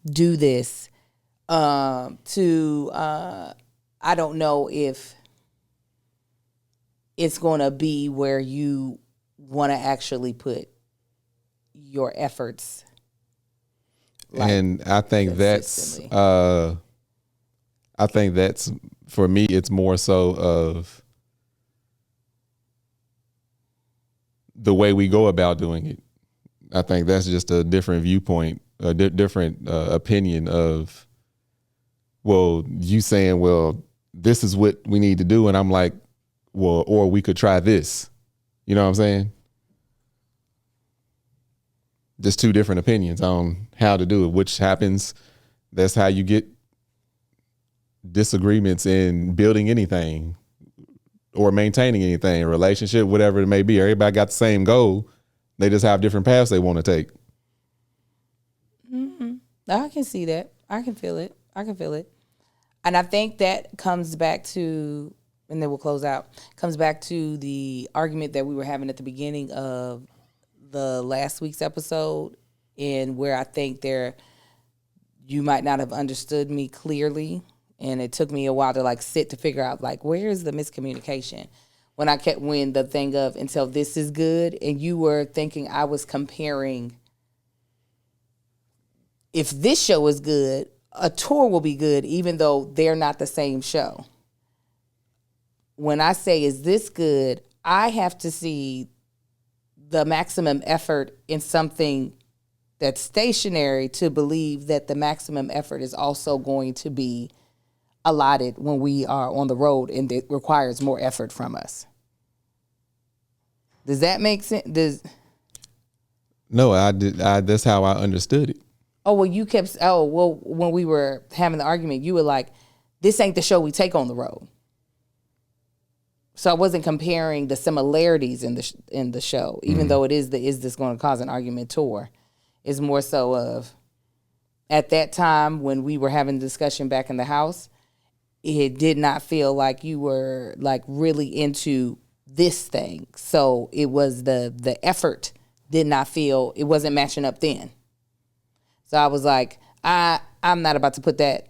do this, I don't know if it's going to be where you want to actually put your efforts. Like, and I think that's for me, it's more so of the way we go about doing it. I think that's just a different viewpoint, a different opinion of, well, you saying, well, this is what we need to do. And I'm like, well, or we could try this. You know what I'm saying? Just two different opinions on how to do it, which happens. That's how you get disagreements in building anything or maintaining anything, relationship, whatever it may be. Everybody got the same goal. They just have different paths they want to take. Mm-hmm. I can see that. I can feel it. And I think that comes back to, and then we'll close out, comes back to the argument that we were having at the beginning of the last week's episode, and where I think you might not have understood me clearly. And it took me a while to sit to figure out where is the miscommunication when the thing of until this is good, and you were thinking I was comparing, if this show is good, a tour will be good, even though they're not the same show. When I say, is this good, I have to see the maximum effort in something that's stationary to believe that the maximum effort is also going to be allotted when we are on the road, and it requires more effort from us. Does that make sense? No, I did. That's how I understood it. Oh, well, you kept, when we were having the argument, you were like, this ain't the show we take on the road. So I wasn't comparing the similarities in the show, even though it is this going to cause an argument tour. It's more so of, at that time when we were having the discussion back in the house, it did not feel like you were really into this thing. So it was the effort did not feel, it wasn't matching up then. So I was like, I'm not about to put that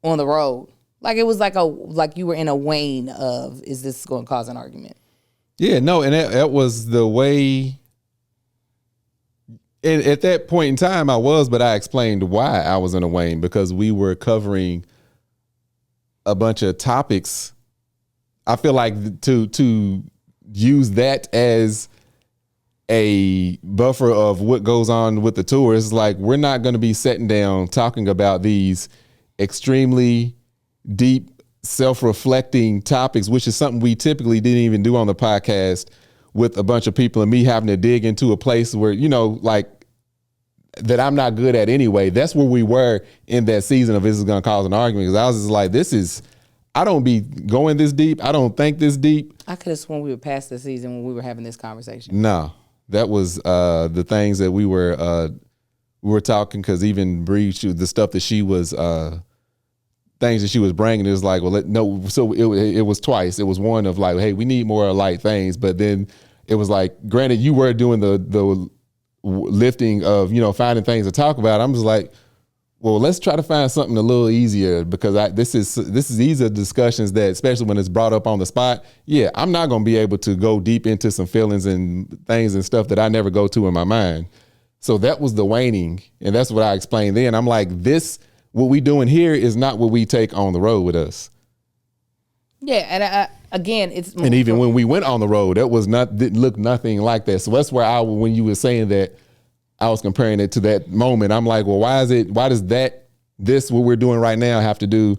on the road. It was like you were in a wane of, is this going to cause an argument? Yeah, no, and that was the way. And at that point in time, I was, but I explained why I was in a wane, because we were covering a bunch of topics. I feel like to use that as a buffer of what goes on with the tour is we're not going to be sitting down talking about these extremely deep, self-reflecting topics, which is something we typically didn't even do on the podcast with a bunch of people, and me having to dig into a place where, that I'm not good at anyway. That's where we were in that season of This Is Gonna Cause an Argument, because I was just like, I don't be going this deep. I don't think this deep. I could have sworn we were past the season when we were having this conversation. No, that was the things that we were talking, because even Bree, the stuff that she was, things that she was bringing, it was like, well, no. So it was twice. It was one of like, hey, we need more light things. But then it was like, granted, you were doing the lifting of, finding things to talk about. I'm just like, well, let's try to find something a little easier, because these are discussions that, especially when it's brought up on the spot, I'm not going to be able to go deep into some feelings and things and stuff that I never go to in my mind. So that was the waning, and that's what I explained then. I'm like, what we doing here is not what we take on the road with us. Yeah, and again, it's... And even when we went on the road, didn't look nothing like that. So that's where when you were saying that, I was comparing it to that moment. I'm like, well, why does what we're doing right now have to do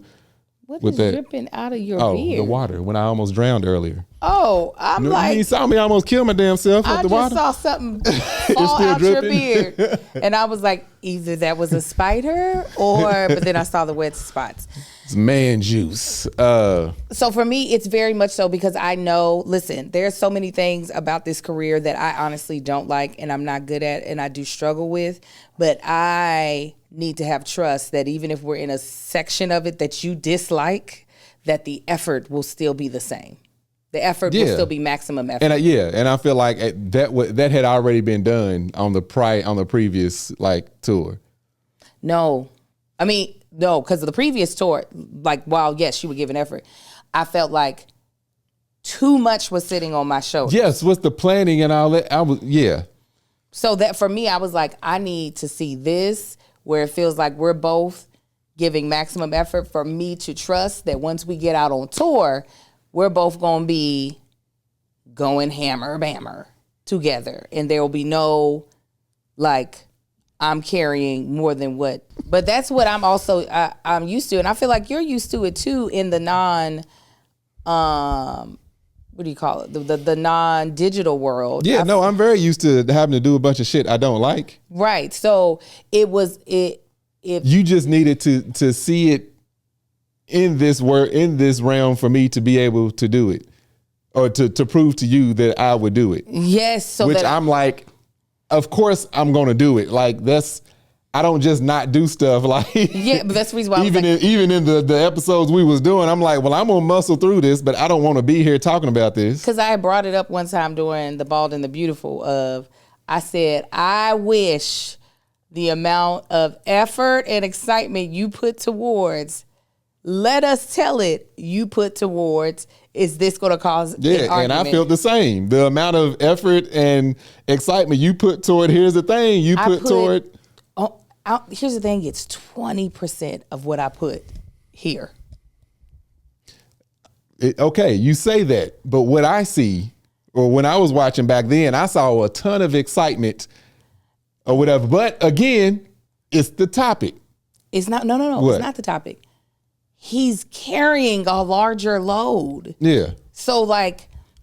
with that? Dripping out of your The beard? water, when I almost drowned earlier. Oh, I'm like... You saw me almost kill my damn self with the water. I just saw something fall out your beard. And I was like, either that was a spider but then I saw the wet spots. It's man juice. So for me, it's very much so, because I know, listen, there's so many things about this career that I honestly don't like and I'm not good at and I do struggle with. But I need to have trust that even if we're in a section of it that you dislike, that the effort will still be the same. The effort will still be maximum effort. And I feel like that had already been done on the previous tour. No, because of the previous tour, while yes, she would give an effort, I felt like too much was sitting on my shoulders. Yes, with the planning and all that, So that for me, I was like, I need to see this where it feels like we're both giving maximum effort for me to trust that once we get out on tour, we're both going to be going hammer bammer together. And there will be no, I'm carrying more than what. But that's what I'm also, I'm used to. And I feel like you're used to it too in the what do you call it? The non-digital world. Yeah, I'm very used to having to do a bunch of shit I don't like. Right. So if you just needed to see it in this realm for me to be able to do it, or to prove to you that I would do it. Yes. So which I'm like, of course I'm going to do it. I don't just not do stuff yeah, but that's the reason why even in the episodes we was doing, I'm like, well, I'm gonna muscle through this, but I don't want to be here talking about this. Because I brought it up one time during the Bald and the Beautiful I said, I wish the amount of effort and excitement you put towards, let us tell it, you put towards, is this going to cause an argument? And I felt the same. The amount of effort and excitement you put toward, here's the thing, you put toward... Here's the thing, it's 20% of what I put here. Okay, you say that, but what I see, or when I was watching back then, I saw a ton of excitement or whatever. But again, it's the topic. It's not, no, what? It's not the topic. He's carrying a larger load. Yeah. So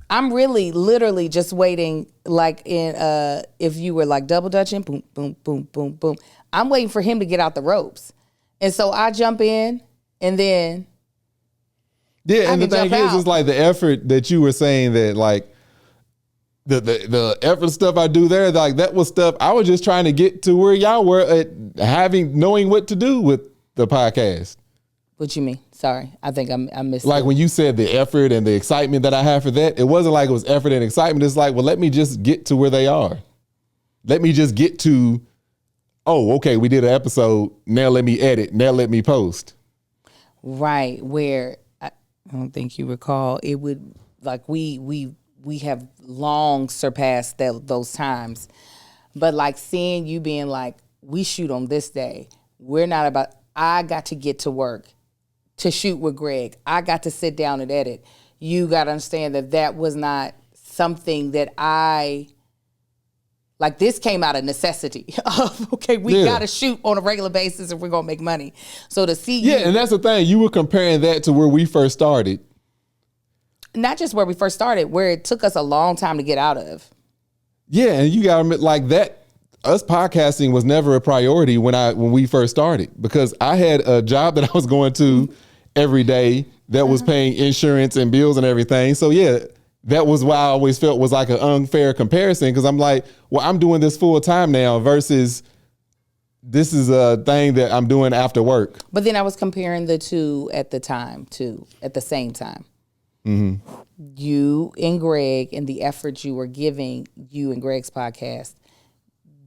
I'm really literally just waiting, if you were double dutching, boom, boom, boom, boom, boom. I'm waiting for him to get out the ropes. And so I jump in and then and the thing is, it's the effort that you were saying that the effort stuff I do there, that was stuff I was just trying to get to where y'all were at knowing what to do with the podcast. What you mean? Sorry. I think I missed when you said the effort and the excitement that I have for that, it wasn't like it was effort and excitement. It's well, let me just get to where they are. Let me just get to, okay, we did an episode. Now let me edit. Now let me post. Right. Where I don't think you recall, it would we have long surpassed those times. But seeing you being we shoot on this day. We're not about, I got to get to work to shoot with Greg. I got to sit down and edit. You got to understand that was not something that this came out of necessity of, okay, we got to shoot on a regular basis if we're going to make money. So to see you. Yeah, and that's the thing. You were comparing that to where we first started. Not just where we first started, where it took us a long time to get out of. Yeah, and you got to admit, that, us podcasting was never a priority when we first started, because I had a job that I was going to every day that was paying insurance and bills and everything. So yeah, that was why I always felt was like an unfair comparison, because I'm like, well, I'm doing this full time now versus this is a thing that I'm doing after work. But then I was comparing the two at the time too, at the same time. Mm-hmm. You and Greg and the effort you were giving you and Greg's podcast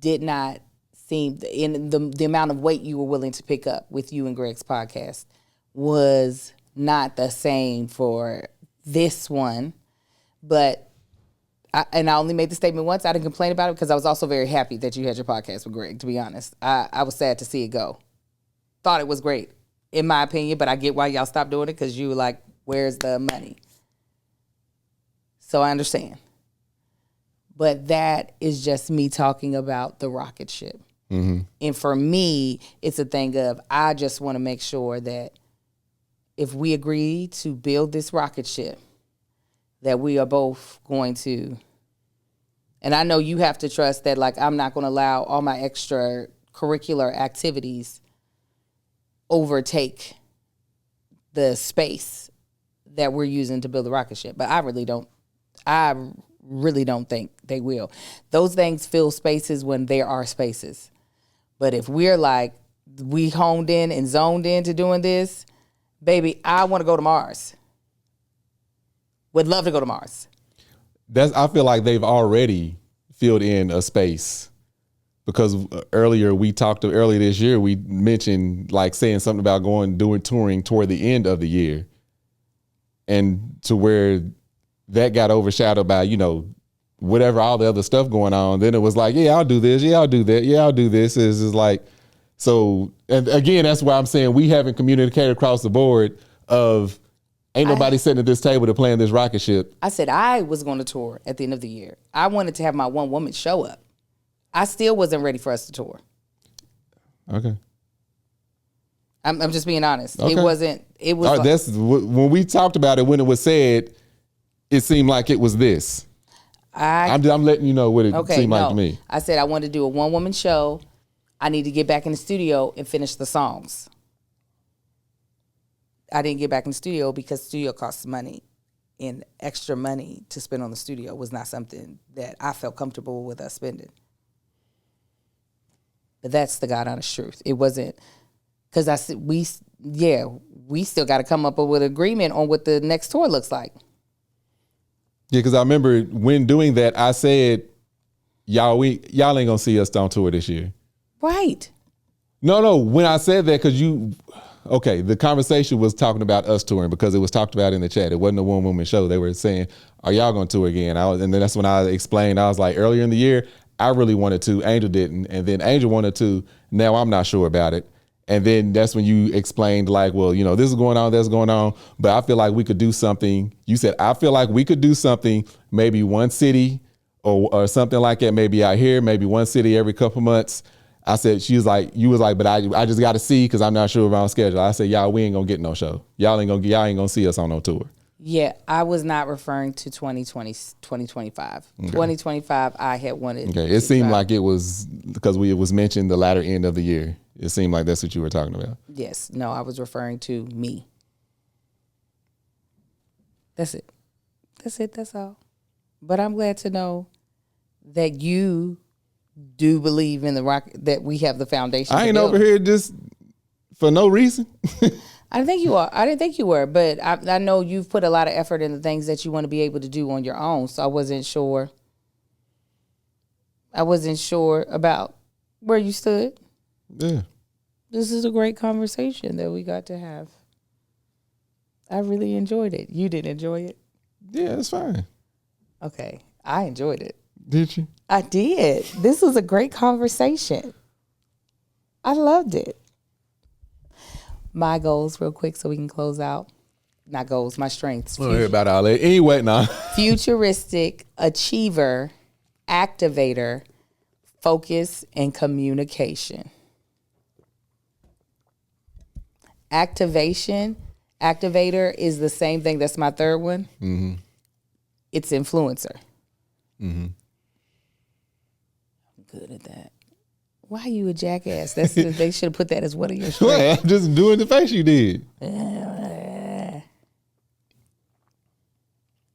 did not seem, in the amount of weight you were willing to pick up with you and Greg's podcast was not the same for this one. But I only made the statement once. I didn't complain about it because I was also very happy that you had your podcast with Greg, to be honest. I was sad to see it go. Thought it was great, in my opinion, but I get why y'all stopped doing it, because you were like, where's the money? So I understand. But that is just me talking about the rocket ship. Mm-hmm. And for me, it's a thing of, I just want to make sure that if we agree to build this rocket ship, that we are both going to, and I know you have to trust that, like, I'm not going to allow all my extracurricular activities overtake the space that we're using to build the rocket ship. But I really don't think they will. Those things fill spaces when there are spaces. But if we're like, we honed in and zoned into doing this, baby, I want to go to Mars. Would love to go to Mars. I feel like they've already filled in a space, because earlier this year, we mentioned like saying something about doing touring toward the end of the year, and to where that got overshadowed by, whatever, all the other stuff going on. Then it was like, yeah, I'll do this. Yeah, I'll do that. Yeah, I'll do this. It's just like, so, and again, that's why I'm saying we haven't communicated across the board of, ain't nobody sitting at this table to plan this rocket ship. I said I was going to tour at the end of the year. I wanted to have my one woman show up. I still wasn't ready for us to tour. Okay. I'm just being honest. Okay. It was. That's when we talked about it, when it was said, it seemed like it was this. I'm letting you know what it seemed like to me. I said I wanted to do a one woman show. I need to get back in the studio and finish the songs. I didn't get back in the studio because studio costs money, and extra money to spend on the studio was not something that I felt comfortable with us spending. But that's the God honest truth. It wasn't, because I said we still got to come up with an agreement on what the next tour looks like. Yeah, because I remember when doing that, I said, y'all ain't gonna see us on tour this year. Right. No, when I said that, because the conversation was talking about us touring, because it was talked about in the chat. It wasn't a one-woman show. They were saying, are y'all going to tour again? And then that's when I explained, I was like, earlier in the year, I really wanted to. Angel didn't. And then Angel wanted to. Now I'm not sure about it. And then that's when you explained, like, well, this is going on, that's going on. But I feel like we could do something. You said, I feel like we could do something, maybe one city or something like that, maybe out here, maybe one city every couple months. I said, you was like, but I just got to see, because I'm not sure about schedule. I said, y'all, we ain't gonna get no show. Y'all ain't gonna see us on no tour. Yeah, I was not referring to 2025. Okay. 2025, I had wanted. Okay, it seemed like it was, because it was mentioned the latter end of the year. It seemed like that's what you were talking about. Yes, no, I was referring to me. That's it. That's all. But I'm glad to know that you do believe in the rock, that we have the foundation. I ain't over here just for no reason. I didn't think you were, but I know you've put a lot of effort in the things that you want to be able to do on your own. So I wasn't sure about where you stood. Yeah. This is a great conversation that we got to have. I really enjoyed it. You didn't enjoy it? Yeah, it's fine. Okay. I enjoyed it. Did you? I did. This was a great conversation. I loved it. My goals, real quick, so we can close out. Not goals, my strengths. I don't hear about all that. Anyway, nah. Futuristic, achiever, activator, focus, and communication. Activator is the same thing. That's my third one. Mm-hmm. It's influencer. Mm-hmm. I'm good at that. Why are you a jackass? They should have put that as one of your What? strengths. I'm just doing the face you did.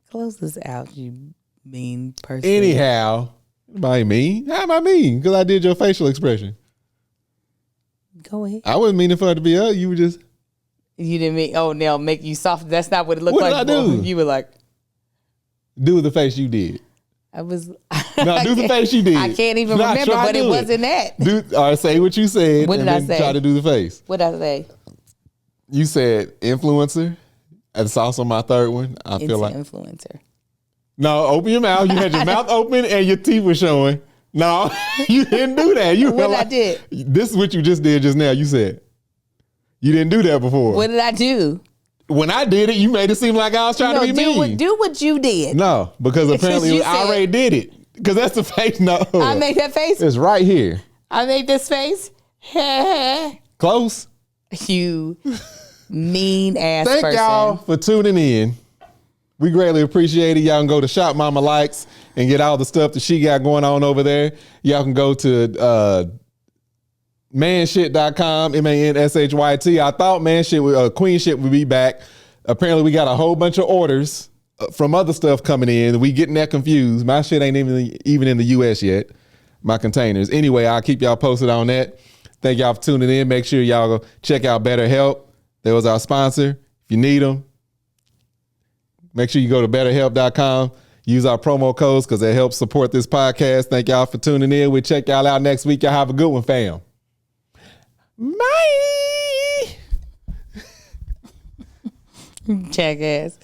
Close this out, you mean person. Anyhow, by mean? How am I mean? Because I did your facial expression. Go ahead. I wasn't meaning for it to be up. You were just. You didn't mean, now make you soft. That's not what it looked What like. did I do? You were like, Do the face you did. I was. No, do the face you did. I can't even Nah, remember, try but to it do wasn't that. All right, say what you said. What did I and say? then try to do the face. What did I say? You said influencer. That's also my third one. I feel like. Influencer. No, open your mouth. You had your mouth open and your teeth were showing. No, you didn't do that. You What I did? This is what you just did just now. You said you didn't do that before. What did I do? When I did it, you made it seem like I was trying to be mean. Do what you did. No, because apparently you I said- already did it. Because that's the face. No, I made that face. it's right here. I made this face. Close. You mean ass Thank person. y'all for tuning in. We greatly appreciate it. Y'all can go to Shop Mama Likes and get all the stuff that she got going on over there. Y'all can go to manshit.com, MANSHYT. I thought Queen Shit would be back. Apparently, we got a whole bunch of orders from other stuff coming in. We getting that confused. My shit ain't even in the U.S. yet, my containers. Anyway, I'll keep y'all posted on that. Thank y'all for tuning in. Make sure y'all go check out BetterHelp. That was our sponsor. If you need them, make sure you go to betterhelp.com. Use our promo codes because it helps support this podcast. Thank y'all for tuning in. We'll check y'all out next week. Y'all have a good one, fam. Bye. Jackass.